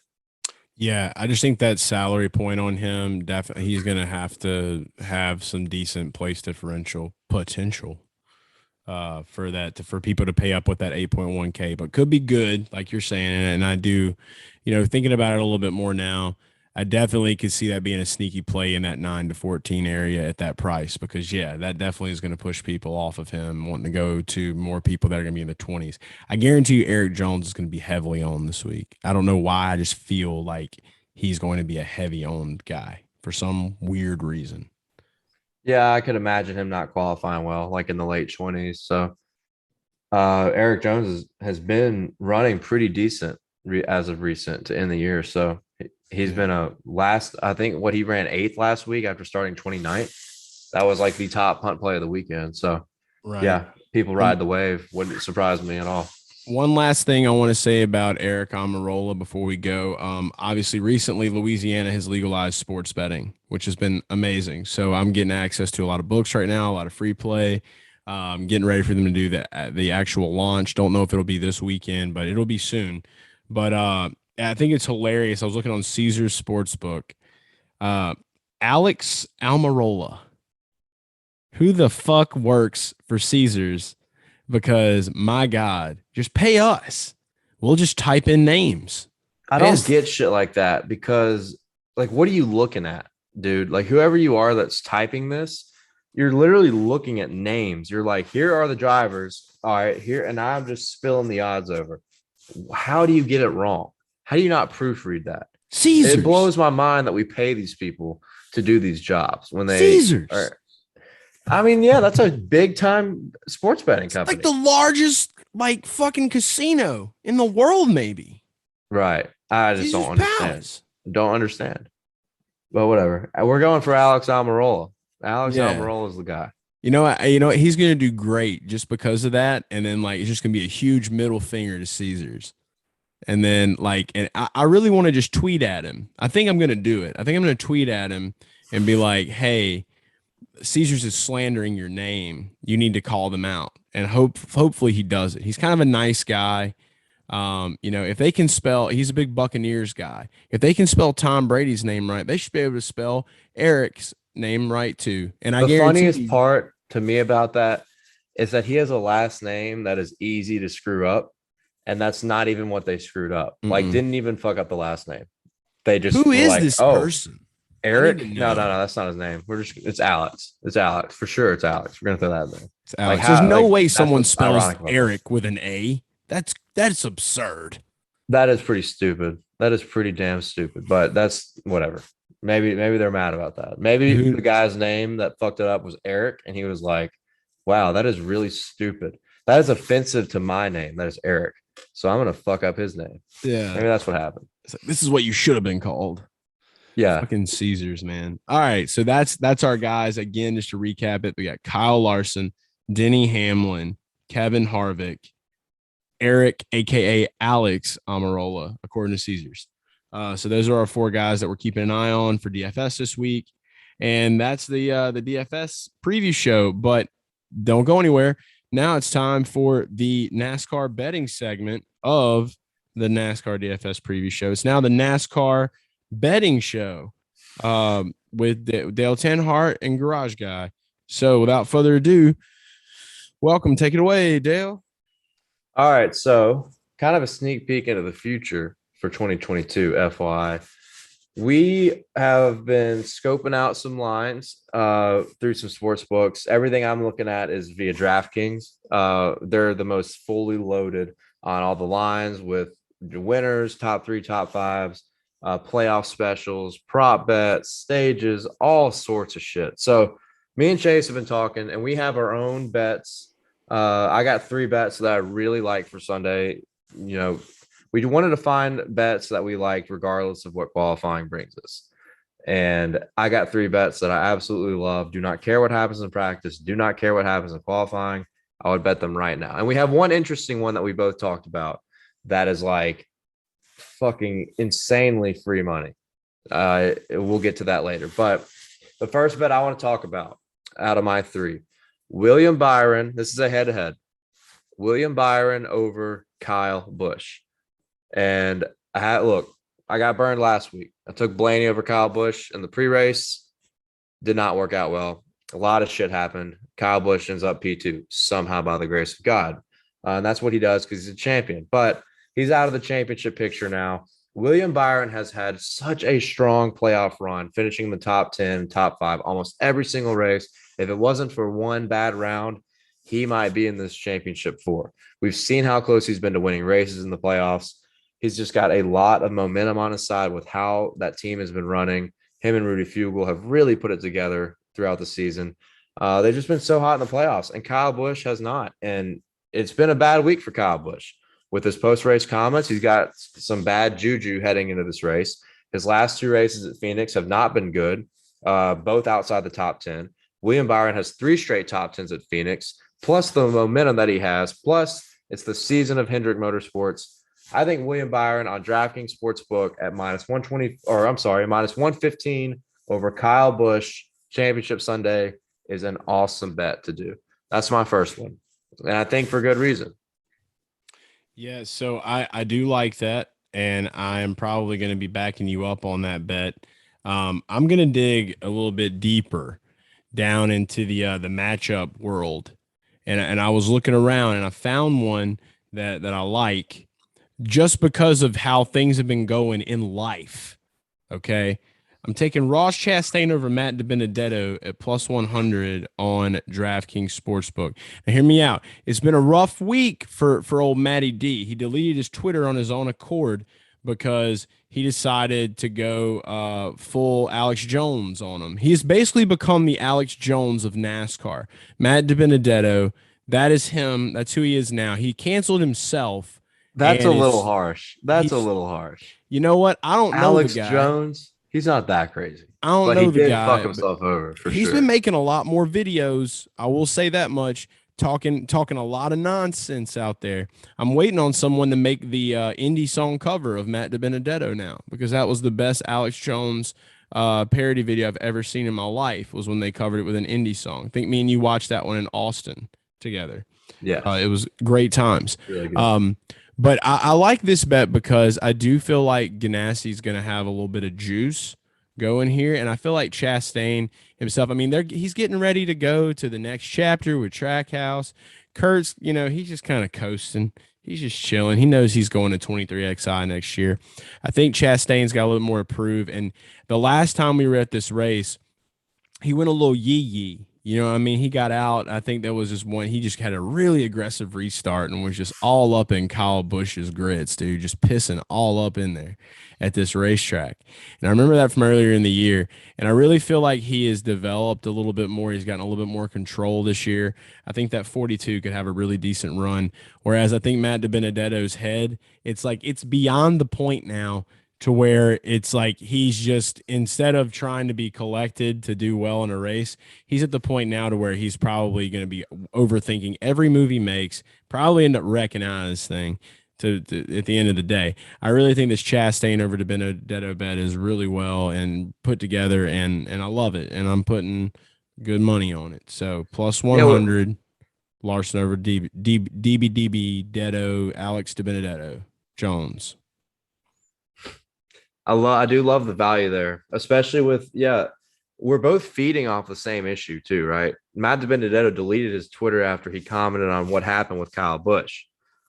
Yeah, I just think that salary point on him, definitely he's going to have some decent place differential potential for people to pay up with that 8.1K, but could be good, like you're saying. And I do, thinking about it a little bit more now, I definitely could see that being a sneaky play in that 9 to 14 area at that price because, yeah, that definitely is going to push people off of him, wanting to go to more people that are going to be in the 20s. I guarantee you Erik Jones is going to be heavily owned this week. I don't know why. I just feel like he's going to be a heavy owned guy for some weird reason. Yeah, I could imagine him not qualifying well, like in the late 20s. So Erik Jones has been running pretty decent as of recent to end the year. So he's been I think he ran 8th last week after starting 29th. That was like the top punt play of the weekend. So yeah, people ride the wave. Wouldn't surprise me at all. One last thing I want to say about Aric Almirola before we go. Obviously, recently, Louisiana has legalized sports betting, which has been amazing. So I'm getting access to a lot of books right now, a lot of free play. Getting ready for them to do the actual launch. Don't know if it'll be this weekend, but it'll be soon. But I think it's hilarious. I was looking on Caesars Sportsbook. Alex Almirola. Who the fuck works for Caesars? Because my God, just pay us. We'll just type in names. I don't get shit like that because, like, what are you looking at, dude? Like, whoever you are that's typing this, you're literally looking at names. You're like, here are the drivers. All right, here, and I'm just spilling the odds over. How do you get it wrong? How do you not proofread that? Caesars. It blows my mind that we pay these people to do these jobs when they Caesars. I mean, yeah, that's a big time sports betting company. Like the largest, fucking casino in the world, maybe. Right. I just don't understand. Don't understand. But whatever. We're going for Alex Almirola. Almirola is the guy. You know, he's going to do great just because of that. And then, it's just going to be a huge middle finger to Caesars. And then, and I really want to just tweet at him. I think I'm going to do it. I think I'm going to tweet at him and be like, hey, Caesars is slandering your name, you need to call them out, and hopefully he does it. He's kind of a nice guy. If they can spell, he's a big Buccaneers guy. If they can spell Tom Brady's name right, they should be able to spell Eric's name right too. And I The guarantee funniest part to me about that is that he has a last name that is easy to screw up, and that's not even what they screwed up. Like, didn't even fuck up the last name. They just who were is like, this oh, person? Eric? No, that's not his name. It's Alex. It's Alex for sure. It's Alex. We're gonna throw that in there. It's Alex. Like, There's no like, way that's someone what's spells ironic about Eric with an A. That's absurd. that is pretty stupid. That is pretty damn stupid. But that's whatever. Maybe they're mad about that. Maybe the guy's name that fucked it up was Eric, and he was like, "Wow, that is really stupid. That is offensive to my name. That is Eric. So I'm gonna fuck up his name." Yeah, maybe that's what happened. Like, this is what you should have been called. Yeah, fucking Caesars, man. All right, so that's our guys. Again, just to recap it, we got Kyle Larson, Denny Hamlin, Kevin Harvick, Aric, aka Aric Almirola, according to Caesars. So those are our 4 guys that we're keeping an eye on for DFS this week, and that's the DFS preview show. But don't go anywhere. Now it's time for the NASCAR betting segment of the NASCAR DFS preview show. It's now the NASCAR betting show with Dale Tanhardt and Garage Guy. So without further ado, welcome. Take it away, Dale. All right. So kind of a sneak peek into the future for 2022, FYI. We have been scoping out some lines through some sports books. Everything I'm looking at is via DraftKings. They're the most fully loaded on all the lines with winners, top 3, top 5s, playoff specials, prop bets, stages, all sorts of shit. So me and Chase have been talking, and we have our own bets. I got 3 bets that I really like for Sunday. We wanted to find bets that we liked regardless of what qualifying brings us. And I got 3 bets that I absolutely love. Do not care what happens in practice. Do not care what happens in qualifying. I would bet them right now. And we have one interesting one that we both talked about that is like fucking insanely free money. We'll get to that later. But the first bet I want to talk about out of my 3, William Byron. This is a head-to-head. William Byron over Kyle Busch. And I got burned last week. I took Blaney over Kyle Busch in the pre-race. Did not work out well. A lot of shit happened. Kyle Busch ends up P2 somehow by the grace of God. And that's what he does because he's a champion. But he's out of the championship picture now. William Byron has had such a strong playoff run, finishing in the top 10, top 5, almost every single race. If it wasn't for one bad round, he might be in this championship 4. We've seen how close he's been to winning races in the playoffs. He's just got a lot of momentum on his side with how that team has been running. Him and Rudy Fugle have really put it together throughout the season. They've just been so hot in the playoffs, and Kyle Busch has not. And it's been a bad week for Kyle Busch. With his post-race comments, he's got some bad juju heading into this race. His last 2 races at Phoenix have not been good, both outside the top 10. William Byron has 3 straight top 10s at Phoenix, plus the momentum that he has, plus it's the season of Hendrick Motorsports. I think William Byron on DraftKings Sportsbook at minus 115 over Kyle Busch Championship Sunday is an awesome bet to do. That's my first one. And I think for good reason. Yeah, so I do like that, and I am probably going to be backing you up on that bet. I'm going to dig a little bit deeper down into the matchup world, and I was looking around, and I found one that I like just because of how things have been going in life. Okay, I'm taking Ross Chastain over Matt DiBenedetto at plus 100 on DraftKings Sportsbook. Now, hear me out. It's been a rough week for old Matty D. He deleted his Twitter on his own accord because he decided to go full Alex Jones on him. He's basically become the Alex Jones of NASCAR. Matt DiBenedetto, that is him. That's who he is now. He canceled himself. That's a little harsh. That's a little harsh. You know what? I don't know the guy. Alex Jones, he's not that crazy. I don't know the guy. Fuck himself over for He's sure. been making a lot more videos. I will say that much. Talking a lot of nonsense out there. I'm waiting on someone to make the indie song cover of Matt DiBenedetto now, because that was the best Alex Jones parody video I've ever seen in my life was when they covered it with an indie song. I think me and you watched that one in Austin together. Yeah, It was great times. really good. But I like this bet because I do feel like Ganassi's going to have a little bit of juice going here. And I feel like Chastain himself, I mean, he's getting ready to go to the next chapter with Trackhouse. Kurt's, he's just kind of coasting. He's just chilling. He knows he's going to 23XI next year. I think Chastain's got a little more to prove. And the last time we were at this race, he went a little yee. You know what I mean? He got out. I think there was just one. He just had a really aggressive restart and was just all up in Kyle Busch's grits, dude, just pissing all up in there at this racetrack. And I remember that from earlier in the year. And I really feel like he has developed a little bit more. He's gotten a little bit more control this year. I think that 42 could have a really decent run. Whereas I think Matt DiBenedetto's head, it's like it's beyond the point now to where it's like he's just, instead of trying to be collected to do well in a race, he's at the point now to where he's probably going to be overthinking every move he makes, probably end up wrecking out of this thing to at the end of the day. I really think this Chastain over to Benedetto bet is really well and put together, and I love it, and I'm putting good money on it. So plus 100, Larson over DB, Detto, Alex DiBenedetto, Jones. I do love the value there, especially with, we're both feeding off the same issue too, right? Matt DiBenedetto deleted his Twitter after he commented on what happened with Kyle Busch.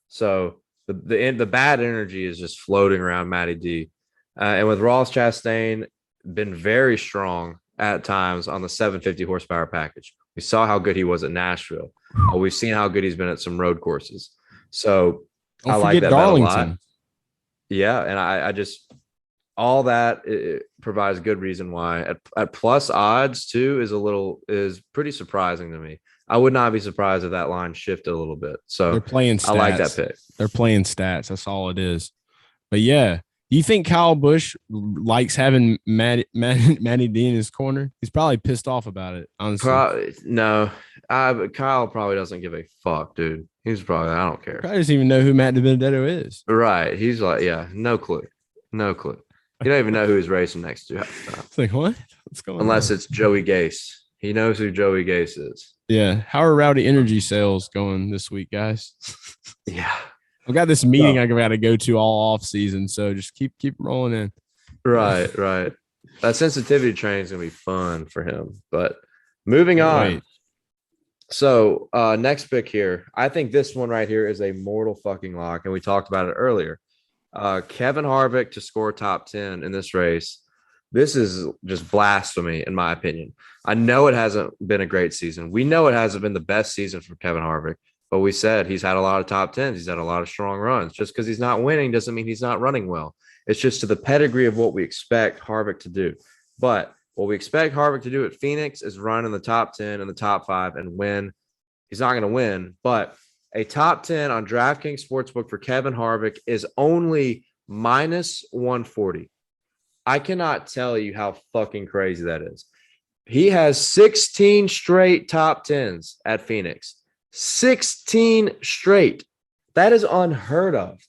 So the bad energy is just floating around Matty D. And with Ross Chastain, been very strong at times on the 750 horsepower package. We saw how good he was at Nashville. We've seen how good he's been at some road courses. So I like that bet a lot. Yeah, and I just – all that it provides good reason why at plus odds too is pretty surprising to me. I would not be surprised if that line shifted a little bit. So they're playing stats. I like that pick. They're playing stats. That's all it is. But yeah, do you think Kyle Busch likes having Matty D in his corner? He's probably pissed off about it, honestly. No, Kyle probably doesn't give a fuck, dude. He's probably, I don't care. Probably doesn't even know who Matt DiBenedetto is. Right. He's like, no clue. You don't even know who he's racing next to. It's like, what? What's going on? Unless it's Joey Gase. He knows who Joey Gase is. Yeah. How are Rowdy Energy sales going this week, guys? Yeah. I've got this meeting I got to go to all off season, so just keep rolling in. Right. That sensitivity training is going to be fun for him. But moving on. Right. So next pick here. I think this one right here is a mortal fucking lock, and we talked about it earlier. Kevin Harvick to score top 10 in this race. This is just blasphemy, in my opinion. I know it hasn't been a great season. We know it hasn't been the best season for Kevin Harvick, but we said he's had a lot of top 10s. He's had a lot of strong runs. Just because he's not winning doesn't mean he's not running well. It's just to the pedigree of what we expect Harvick to do. But what we expect Harvick to do at Phoenix is run in the top 10 and the top 5 and win. He's not going to win, but a top 10 on DraftKings Sportsbook for Kevin Harvick is only minus 140. I cannot tell you how fucking crazy that is. He has 16 straight top 10s at Phoenix. 16 straight. That is unheard of.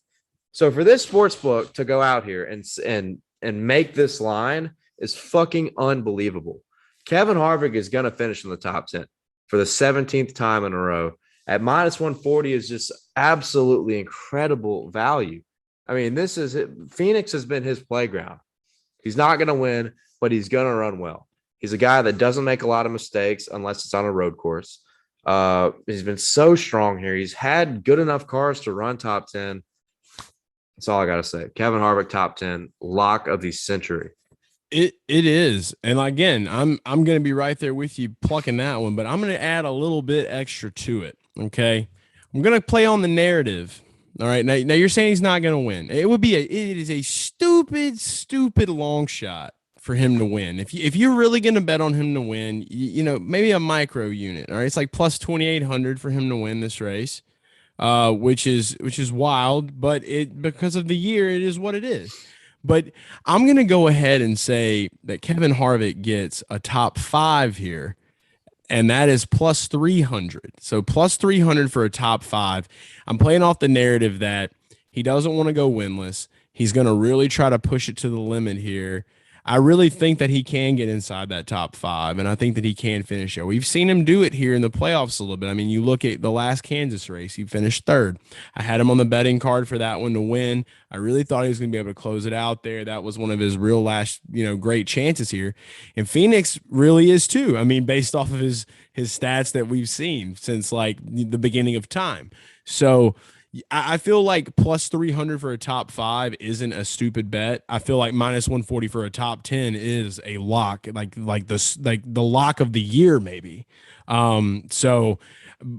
So for this sportsbook to go out here and make this line is fucking unbelievable. Kevin Harvick is going to finish in the top 10 for the 17th time in a row. At minus 140 is just absolutely incredible value. I mean, Phoenix has been his playground. He's not going to win, but he's going to run well. He's a guy that doesn't make a lot of mistakes unless it's on a road course. He's been so strong here. He's had good enough cars to run top 10. That's all I got to say. Kevin Harvick, top 10, lock of the century. It is. And again, I'm going to be right there with you plucking that one, but I'm going to add a little bit extra to it. Okay. I'm going to play on the narrative. All right. Now you're saying he's not going to win. It is a stupid long shot for him to win. If you're really going to bet on him to win, maybe a micro unit. All right. It's like plus 2,800 for him to win this race, which is wild, but because of the year, it is what it is. But I'm going to go ahead and say that Kevin Harvick gets a top 5 here, and that is plus 300. So plus 300 for a top 5. I'm playing off the narrative that he doesn't want to go winless. He's going to really try to push it to the limit here. I really think that he can get inside that top 5, and I think that he can finish it. We've seen him do it here in the playoffs a little bit. I mean, you look at the last Kansas race, he finished 3rd. I had him on the betting card for that one to win. I really thought he was going to be able to close it out there. That was one of his real last, great chances here. And Phoenix really is too. I mean, based off of his stats that we've seen since like the beginning of time. So I feel like plus 300 for a top 5 isn't a stupid bet. I feel like minus 140 for a top 10 is a lock, like the lock of the year, maybe. So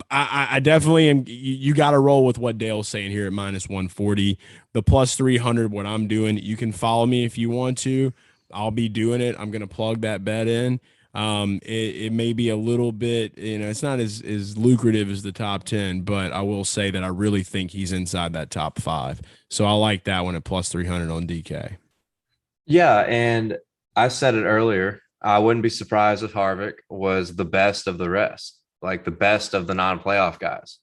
I definitely am. You got to roll with what Dale's saying here at minus 140. The plus 300, what I'm doing, you can follow me if you want to. I'll be doing it. I'm going to plug that bet in. It may be a little bit, it's not as lucrative as the top 10, but I will say that I really think he's inside that top 5. So I like that one at plus 300 on DK. Yeah. And I said it earlier. I wouldn't be surprised if Harvick was the best of the rest, like the best of the non-playoff guys.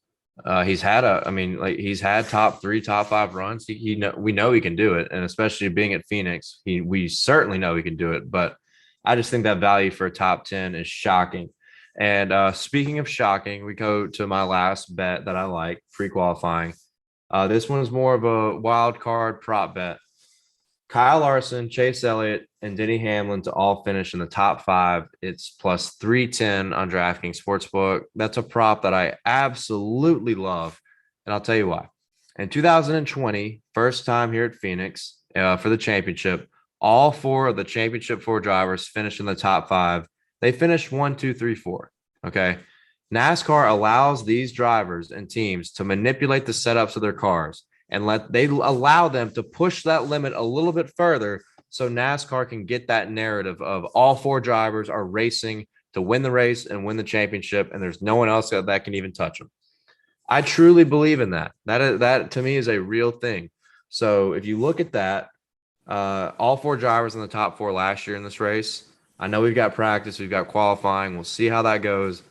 He's had top 3, top 5 runs. We know he can do it. And especially being at Phoenix, we certainly know he can do it, but I just think that value for a top 10 is shocking. And speaking of shocking, we go to my last bet that I like, pre-qualifying. This one is more of a wild card prop bet. Kyle Larson, Chase Elliott, and Denny Hamlin to all finish in the top 5. It's plus 310 on DraftKings Sportsbook. That's a prop that I absolutely love. And I'll tell you why. In 2020, first time here at Phoenix for the championship, all 4 of the championship 4 drivers finished in the top 5. They finished 1, 2, 3, 4. Okay. NASCAR allows these drivers and teams to manipulate the setups of their cars and they allow them to push that limit a little bit further so NASCAR can get that narrative of all 4 drivers are racing to win the race and win the championship, and there's no one else that can even touch them. I truly believe in that. That to me is a real thing. So if you look at that, all 4 drivers in the top 4 last year in this race. I know we've got practice, we've got qualifying. We'll see how that goes.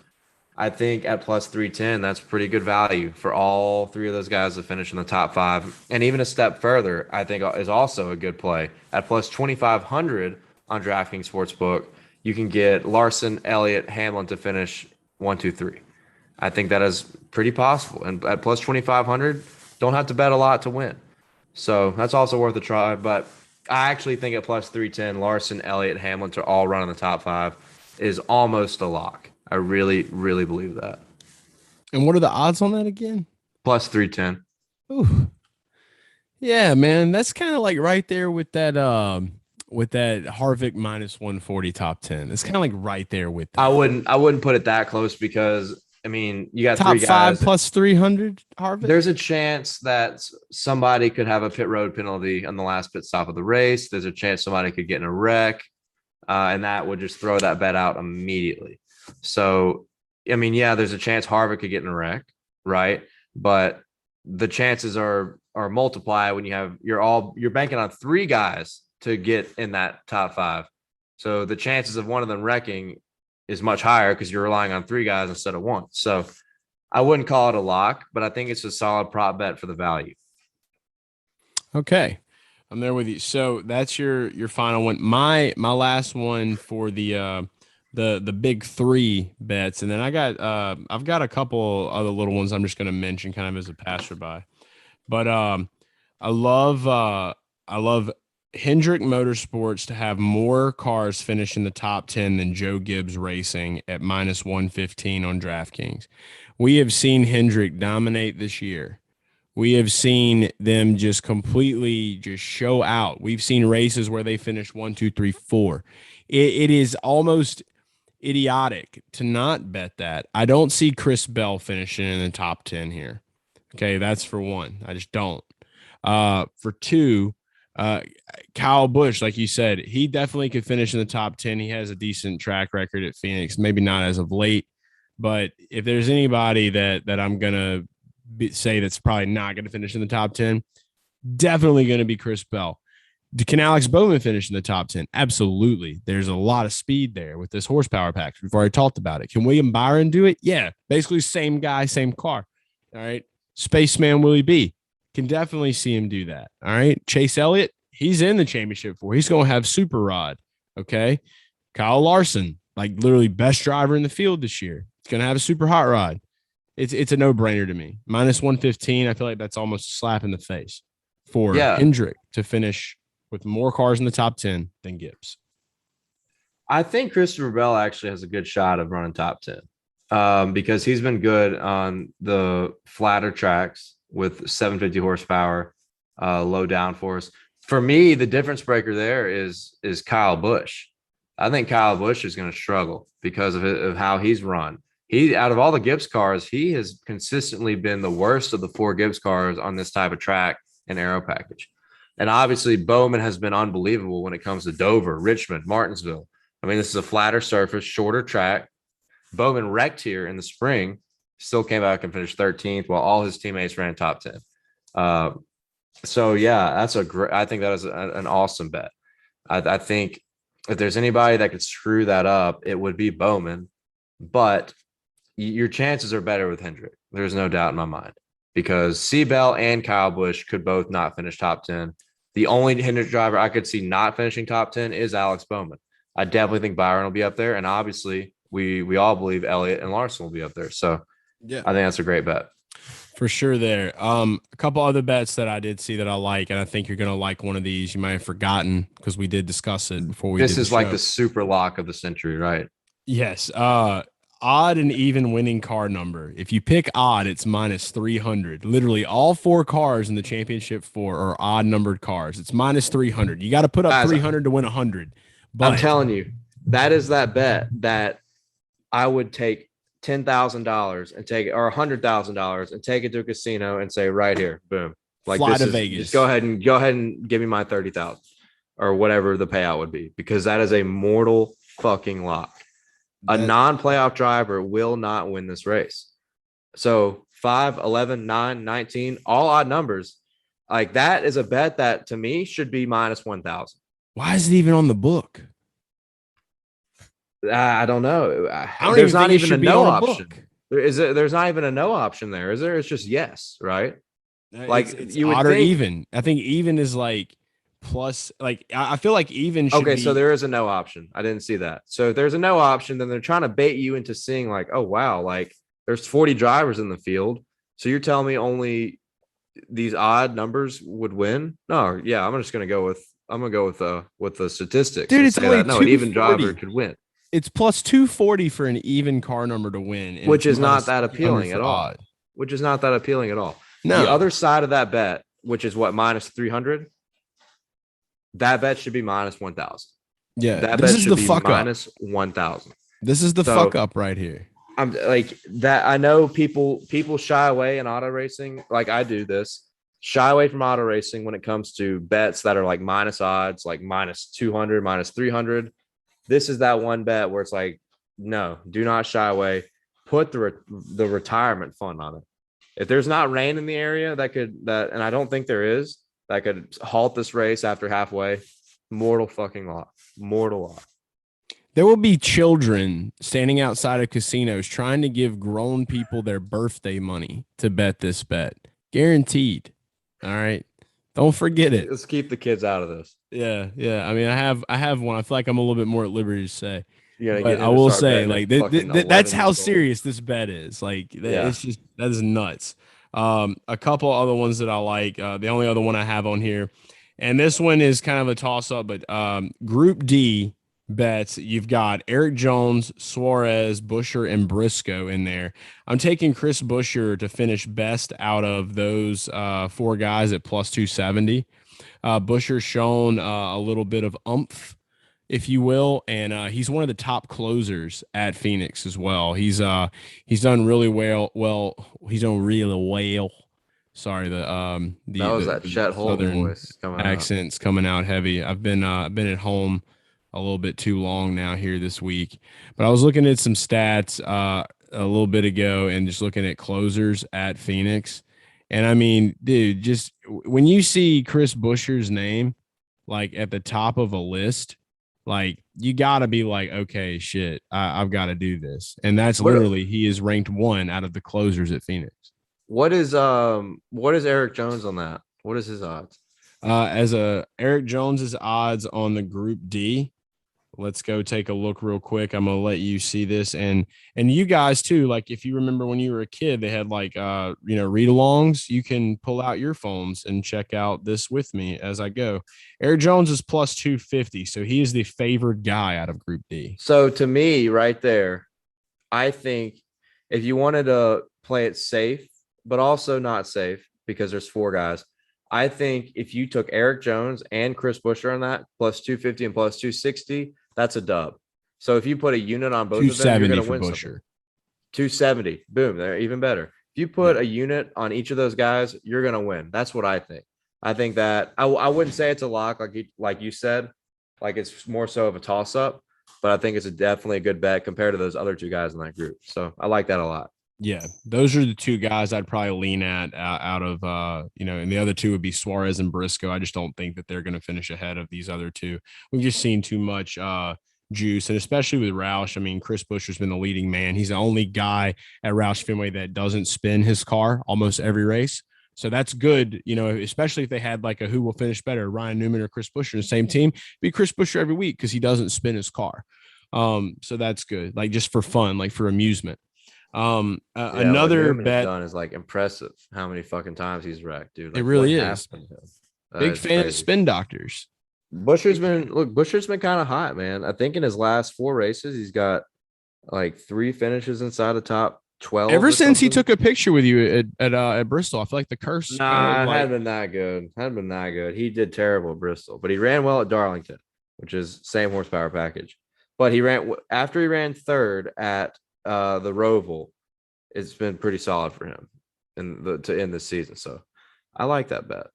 I think at plus 310, that's pretty good value for all 3 of those guys to finish in the top 5. And even a step further, I think is also a good play. At plus 2,500 on DraftKings Sportsbook, you can get Larson, Elliott, Hamlin to finish 1, 2, 3. I think that is pretty possible. And at plus 2,500, don't have to bet a lot to win. So that's also worth a try. But I actually think at plus 310, Larson, Elliott, Hamlin to all run in the top 5 is almost a lock. I really, really believe that. And what are the odds on that again? Plus 310. Ooh. Yeah, man. That's kind of like right there with that Harvick minus 140 top 10. It's kind of like right there with that. I wouldn't put it that close because I mean, you got top 3 guys. 5 plus 300 Harvick. There's a chance that somebody could have a pit road penalty on the last pit stop of the race. There's a chance somebody could get in a wreck, and that would just throw that bet out immediately. So, I mean, yeah, there's a chance Harvick could get in a wreck, right? But the chances are multiplied when you're banking on 3 guys to get in that top 5. So the chances of one of them wrecking is much higher because you're relying on 3 guys instead of 1. So I wouldn't call it a lock, but I think it's a solid prop bet for the value. Okay. I'm there with you. So that's your final one. My last one for the big 3 bets. And then I've got a couple other little ones I'm just going to mention kind of as a passerby. But I love Hendrick Motorsports to have more cars finish in the top 10 than Joe Gibbs Racing at minus 115 on DraftKings. We have seen Hendrick dominate this year. We have seen them just completely just show out. We've seen races where they finish 1, 2, 3, 4. It is almost idiotic to not bet that. I don't see Chris Bell finishing in the top 10 here. Okay, that's for 1. I just don't. For 2, Kyle Busch, like you said, he definitely could finish in the top 10. He has a decent track record at Phoenix, maybe not as of late, but if there's anybody that I'm going to say that's probably not going to finish in the top 10, definitely going to be Chris Bell. Can Alex Bowman finish in the top 10? Absolutely. There's a lot of speed there with this horsepower package. We've already talked about it. Can William Byron do it? Yeah. Basically same guy, same car. All right. Spaceman Willie B. Can definitely see him do that. All right. Chase Elliott, he's in the championship for. He's going to have super rod. Okay. Kyle Larson, like literally best driver in the field this year. He's going to have a super hot rod. It's a no-brainer to me. Minus 115. I feel like that's almost a slap in the face for Hendrick to finish with more cars in the top 10 than Gibbs. I think Christopher Bell actually has a good shot of running top 10 because he's been good on the flatter tracks with 750 horsepower, low downforce. For me, the difference breaker there is Kyle Busch. I think Kyle Busch is going to struggle because of how he's run. He, out of all the Gibbs cars, he has consistently been the worst of the 4 Gibbs cars on this type of track and aero package. And obviously, Bowman has been unbelievable when it comes to Dover, Richmond, Martinsville. I mean, this is a flatter surface, shorter track. Bowman wrecked here in the spring, still came back and finished 13th while all his teammates ran top 10. So, yeah, I think that is an awesome bet. I think if there's anybody that could screw that up, it would be Bowman. But your chances are better with Hendrick. There's no doubt in my mind because Seabell and Kyle Busch could both not finish top 10. The only Hendrick driver I could see not finishing top 10 is Alex Bowman. I definitely think Byron will be up there. And obviously we all believe Elliott and Larson will be up there. So yeah, I think that's a great bet. For sure there. A couple other bets that I did see that I like, and I think you're going to like one of these. You might have forgotten because we did discuss it before we did This is like the super lock of the century, right? Yes. Odd and even winning car number. If you pick odd, it's minus 300. Literally all 4 cars in the championship 4 are odd numbered cars. It's minus 300. You got to put up 300 to win 100. But I'm telling you, that is that bet that I would take $10,000 and take it, or $100,000 and take it to a casino and say, right here, boom. Like fly to Vegas. Just go ahead and give me my 30,000 or whatever the payout would be, because that is a mortal fucking lock. A non-playoff driver will not win this race. So 5, 11, 9, 19, all odd numbers. Like that is a bet that to me should be minus 1,000. Why is it even on the book? I don't know. There's not even a no option. There's not even a no option there, is there? It's just yes, right? Like it's you would think, even. I think even is like plus. Like I feel like even. Should be, so there is a no option. I didn't see that. So if there's a no option, then they're trying to bait you into seeing like, oh wow, like there's 40 drivers in the field. So you're telling me only these odd numbers would win? No, yeah, I'm just gonna go with the statistics. Dude, it's only an even driver could win. It's plus 240 for an even car number to win, which is not that appealing at all. Which is not that appealing at all. No. The other side of that bet, which is what, minus 300, that bet should be minus 1,000. Yeah, that bet should be minus 1,000. This is the fuck up right here. I'm like that. I know people shy away in auto racing, like I do this. Shy away from auto racing when it comes to bets that are like minus odds, like minus 200, minus 300. This is that one bet where it's like, no, do not shy away. Put the retirement fund on it. If there's not rain in the area and I don't think there is, that could halt this race after halfway. Mortal fucking lot. Mortal lot. There will be children standing outside of casinos trying to give grown people their birthday money to bet this bet. Guaranteed. All right. Don't forget it. Let's keep the kids out of this. Yeah. I mean, I have one. I feel like I'm a little bit more at liberty to say. Yeah, but I will say, like, that's how serious this bet is. Like, it's just that is nuts. A couple other ones that I like. The only other one I have on here, and this one is kind of a toss up, but Group D bets, you've got Eric Jones, Suarez, Buescher, and Briscoe in there. I'm taking Chris Buescher to finish best out of those 4 guys at plus 270. Buescher's shown a little bit of oomph, if you will, and he's one of the top closers at Phoenix as well. He's done really well. He's done really well. Sorry, that Chet Holden voice coming accents coming out heavy. I've been at home a little bit too long now here this week, but I was looking at some stats a little bit ago and just looking at closers at Phoenix. And I mean, dude, just when you see Chris Buescher's name, like at the top of a list, like you gotta be like, okay, shit, I've got to do this. And that's literally, he is ranked 1 out of the closers at Phoenix. What is Eric Jones on that? What is his odds? As Aric Jones's odds on the Group D. Let's go take a look real quick. I'm gonna let you see this, and you guys too. Like if you remember when you were a kid, they had like read-alongs. You can pull out your phones and check out this with me as I go. Aric Jones is plus 250, so he is the favored guy out of Group D. So to me, right there, I think if you wanted to play it safe, but also not safe because there's 4 guys, I think if you took Aric Jones and Chris Buescher on that, plus 250 and plus 260, that's a dub. So if you put a unit on both of them, you're going to win Buescher. 270. Boom. They're even better. If you put a unit on each of those guys, you're going to win. That's what I think. I think that I wouldn't say it's a lock like you said, like it's more so of a toss up, but I think it's definitely a good bet compared to those other 2 guys in that group. So I like that a lot. Yeah, those are the 2 guys I'd probably lean at out of, and the other 2 would be Suarez and Briscoe. I just don't think that they're going to finish ahead of these other 2. We've just seen too much juice, and especially with Roush. I mean, Chris Buescher's been the leading man. He's the only guy at Roush Fenway that doesn't spin his car almost every race. So that's good, especially if they had like a who will finish better, Ryan Newman or Chris Buescher in the same team, be Chris Buescher every week because he doesn't spin his car. So that's good, like just for fun, like for amusement. Another bet done is like impressive how many fucking times he's wrecked, dude. Like, it really is. Big fan of spin doctors. Buescher's been kind of hot, man. I think in his last 4 races, he's got like 3 finishes inside the top 12. Ever since he took a picture with you at Bristol, I feel like the curse. It hadn't been that good. He did terrible at Bristol, but he ran well at Darlington, which is same horsepower package. But he ran 3rd at the Roval. It's been pretty solid for him to end this season. So I like that bet,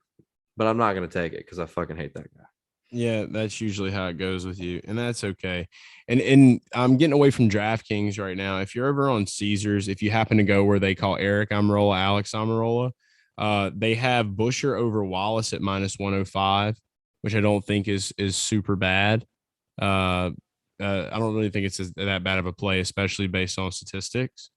but I'm not going to take it because I fucking hate that guy. Yeah, that's usually how it goes with you, and that's okay. And I'm getting away from DraftKings right now. If you're over on Caesars, if you happen to go where they call Aric Almirola, Alex Almirola, they have Buescher over Wallace at minus 105, which I don't think is super bad. I don't really think it's that bad of a play, especially based on statistics.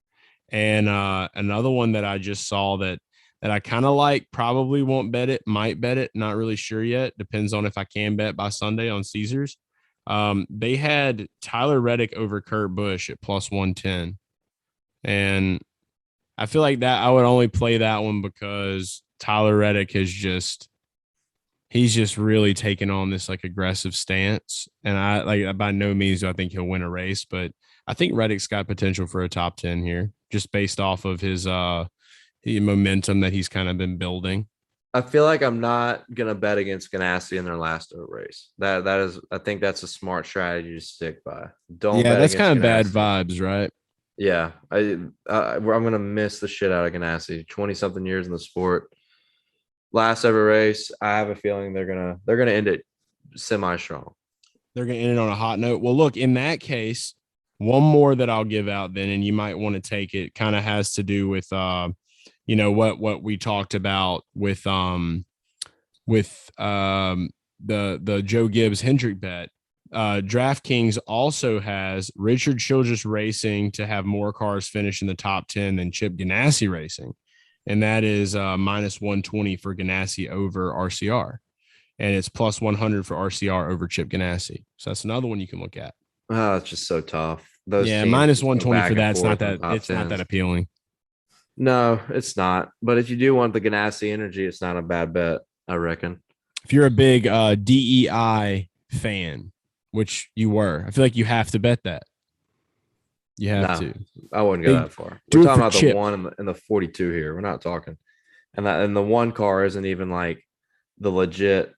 And another one that I just saw that I kind of like, probably won't bet it, might bet it, not really sure yet. Depends on if I can bet by Sunday on Caesars. They had Tyler Reddick over Kurt Busch at plus 110. And I feel like that I would only play that one because Tyler Reddick he's just really taken on this like aggressive stance. And I like by no means do I think he'll win a race, but I think Reddick's got potential for a top 10 here, just based off of his the momentum that he's kind of been building. I feel like I'm not gonna bet against Ganassi in their last race. That is, I think that's a smart strategy to stick by. Don't. Yeah, that's kind of bad vibes, right? Yeah, I'm gonna miss the shit out of Ganassi. 20-something years in the sport. Last ever race, I have a feeling they're gonna end it semi-strong. They're gonna end it on a hot note. Well, look, in that case, one more that I'll give out then, and you might want to take it, kind of has to do with what we talked about with the Joe Gibbs Hendrick bet. DraftKings also has Richard Childress Racing to have more cars finish in the top 10 than Chip Ganassi Racing. And that is minus 120 for Ganassi over RCR. And it's plus 100 for RCR over Chip Ganassi. So that's another one you can look at. Oh, it's just so tough. Minus 120 for that. It's not that appealing. No, it's not. But if you do want the Ganassi energy, it's not a bad bet, I reckon. If you're a big DEI fan, which you were, I feel like you have to bet that. You have to. I wouldn't go that far. We're talking about the one in the 42 here. We're not talking. And the one car isn't even like the legit,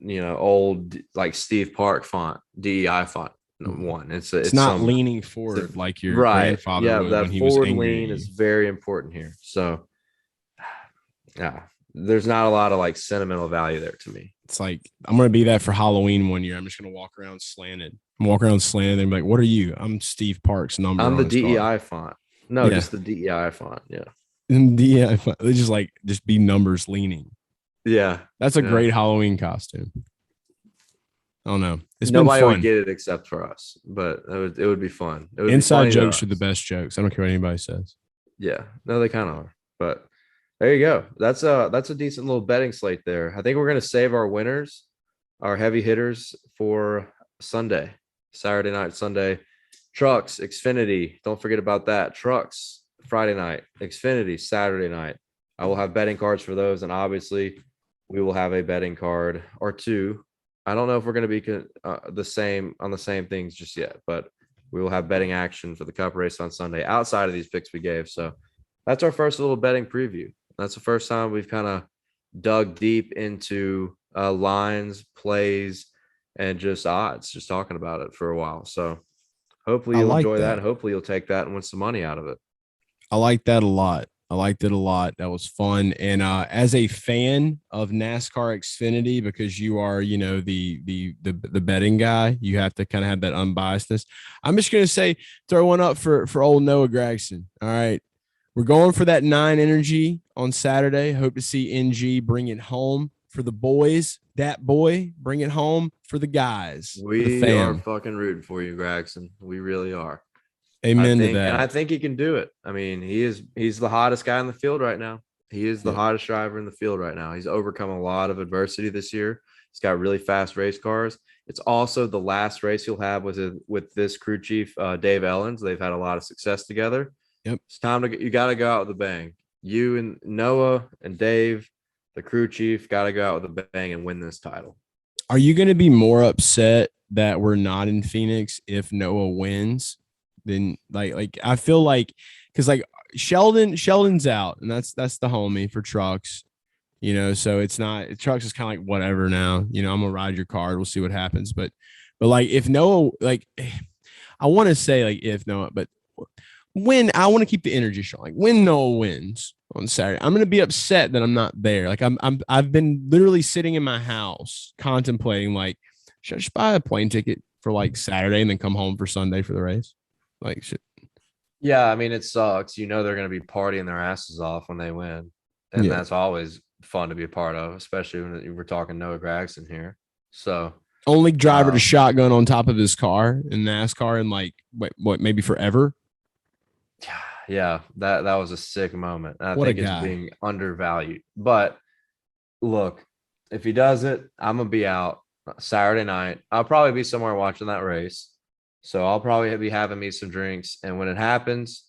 old like Steve Park font, DEI font. One. It's not leaning forward like your grandfather. Yeah, would that when he forward was angry lean is very important here. So, yeah, there's not a lot of like sentimental value there to me. It's like I'm gonna be that for Halloween one year. I'm just gonna walk around slanted. And be like, "What are you?" I'm Steve Park's number. I'm the DEI font. No, just the DEI font. Yeah, DEI font. They just be numbers leaning. Yeah, that's a great Halloween costume. I don't know. Nobody would get it except for us, but it would be fun. Inside jokes are the best jokes. I don't care what anybody says. Yeah, no, they kind of are. But There you go. That's a decent little betting slate there. I think we're gonna save our winners, our heavy hitters for Sunday, Saturday night, Sunday. Trucks, Xfinity. Don't forget about that. Trucks, Friday night, Xfinity, Saturday night. I will have betting cards for those, and obviously, we will have a betting card or two. I don't know if we're going to be the same on the same things just yet, but we will have betting action for the Cup race on Sunday outside of these picks we gave. So that's our first little betting preview. That's the first time we've kind of dug deep into lines, plays, and just odds, just talking about it for a while. So hopefully I you'll like enjoy that. that. And hopefully you'll take that and win some money out of it. I like that a lot. I liked it a lot. That was fun. And as a fan of NASCAR Xfinity, because you are, the betting guy, you have to kind of have that unbiasedness. I'm just gonna say, throw one up for old Noah Gragson. All right. We're going for that 9 energy on Saturday. Hope to see NG bring it home for the boys. That boy, bring it home for the guys. For the We are fam. fucking rooting for you, Gregson. We really are. Amen to that. And I think he can do it. I mean, he's the hottest guy in the field right now. He is the hottest driver in the field right now. He's overcome a lot of adversity this year. He's got really fast race cars. It's also the last race he'll have with this crew chief, Dave Ellens. They've had a lot of success together. Yep. It's time you got to go out with a bang. You and Noah and Dave, the crew chief, got to go out with a bang and win this title. Are you going to be more upset that we're not in Phoenix if Noah wins? Then like I feel like, because like Sheldon's out, and that's the homie for trucks, so it's not, trucks is kind of like whatever now, I'm gonna ride your card, we'll see what happens, but like if Noah, like I want to say like if Noah, but when I want to keep the energy strong, like when Noah wins on Saturday, I'm gonna be upset that I'm not there. Like I've been literally sitting in my house contemplating, like, should I just buy a plane ticket for like Saturday and then come home for Sunday for the race? Like shit. Yeah, I mean, it sucks. They're going to be partying their asses off when they win. And that's always fun to be a part of, especially when we're talking Noah Gragson here. So only driver to shotgun on top of his car in NASCAR in like what maybe forever. Yeah, that was a sick moment. I What think a it's guy. being undervalued. But look, if he does it, I'm gonna be out Saturday night. I'll probably be somewhere watching that race. So I'll probably be having me some drinks. And when it happens,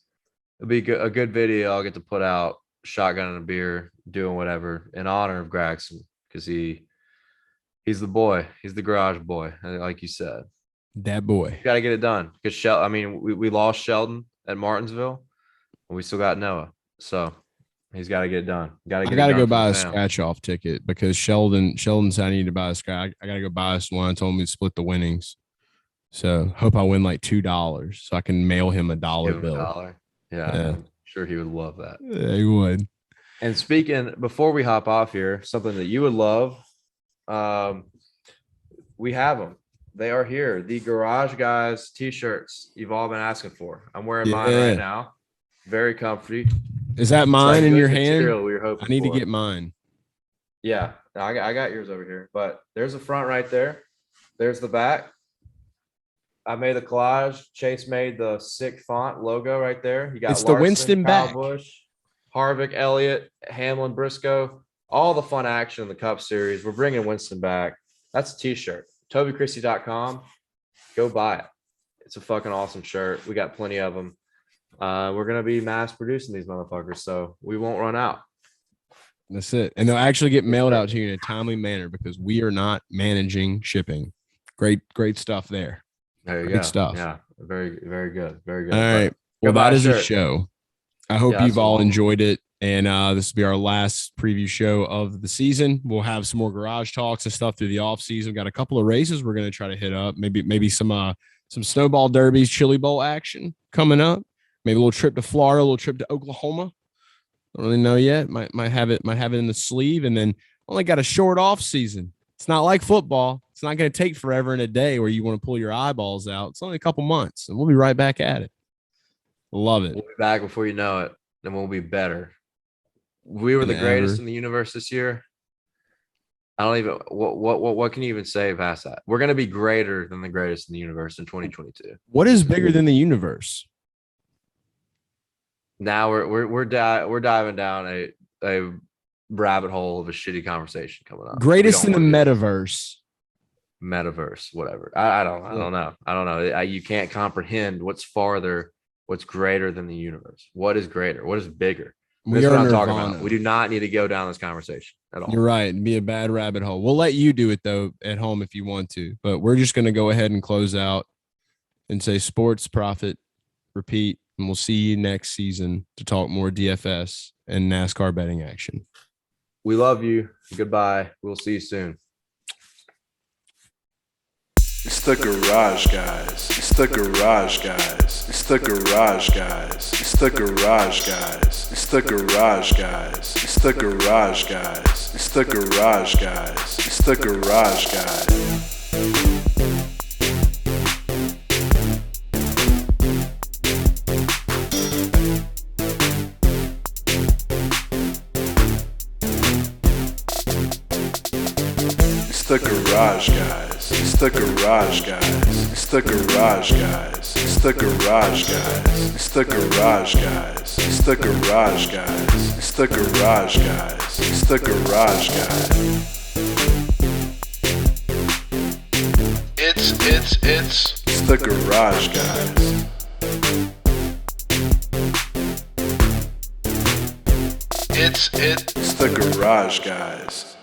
it'll be a good video. I'll get to put out shotgun and a beer, doing whatever in honor of Gregson, because he's the boy. He's the garage boy, like you said. That boy. Got to get it done because we lost Sheldon at Martinsville, and we still got Noah. So he's got to get it done. I got to go buy a scratch off ticket because Sheldon said I need to buy a scratch. I got to go buy us one. I told him to split the winnings. So hope I win like $2 so I can mail him a dollar bill. Yeah, I'm sure he would love that. Yeah, he would. And speaking, before we hop off here, something that you would love, we have them. They are here. The Garage Guys t-shirts you've all been asking for. I'm wearing mine right now. Very comfy. Is that mine in your hand? We were hoping I need to get mine. Yeah, I got yours over here. But there's the front right there. There's the back. I made the collage. Chase made the sick font logo right there. You got it's Larson, the Winston Kyle back. Busch, Harvick, Elliott, Hamlin, Briscoe, all the fun action in the Cup Series. We're bringing Winston back. That's a t-shirt. TobyChristie.com. Go buy it. It's a fucking awesome shirt. We got plenty of them. We're going to be mass producing these motherfuckers, so we won't run out. That's it. And they'll actually get mailed out to you in a timely manner because we are not managing shipping. Great stuff there. There you Great go. stuff. Yeah, very, very good. Very good. All right. Well, that is a show. I hope you've all enjoyed it. And this will be our last preview show of the season. We'll have some more garage talks and stuff through the off season. We've got a couple of races we're going to try to hit up. Maybe some snowball derbies, chili bowl action coming up. Maybe a little trip to Florida, a little trip to Oklahoma. I don't really know yet. Might have it in the sleeve. And then only got a short off season. It's not like football. It's not going to take forever in a day where you want to pull your eyeballs out. It's only a couple months, and we'll be right back at it. Love it. We'll be back before you know it, and we'll be better. We were the greatest in the universe this year. I don't even what can you even say past that? We're going to be greater than the greatest in the universe in 2022. What is bigger than the universe? Now we're diving down a rabbit hole of a shitty conversation coming up. Greatest in the metaverse. Metaverse, whatever. I don't know. You can't comprehend what's farther, what's greater than the universe. What is greater? What is bigger? That's what I'm talking about. We do not need to go down this conversation at all. You're right. It'd be a bad rabbit hole. We'll let you do it though at home if you want to, but we're just going to go ahead and close out and say sports, profit, repeat, and we'll see you next season to talk more DFS and NASCAR betting action. We love you. Goodbye. We'll see you soon. It's the garage guys. It's the garage guys. It's the garage guys. It's the garage guys. It's the garage guys. It's the garage guys. It's the garage guys. It's the garage guys. It's the garage guys. It's the garage guys. It's the garage guys. It's the garage guys. It's the garage guys. It's the garage guys. It's the garage guys. It's the garage guys. It's the garage guys. It's the garage guys.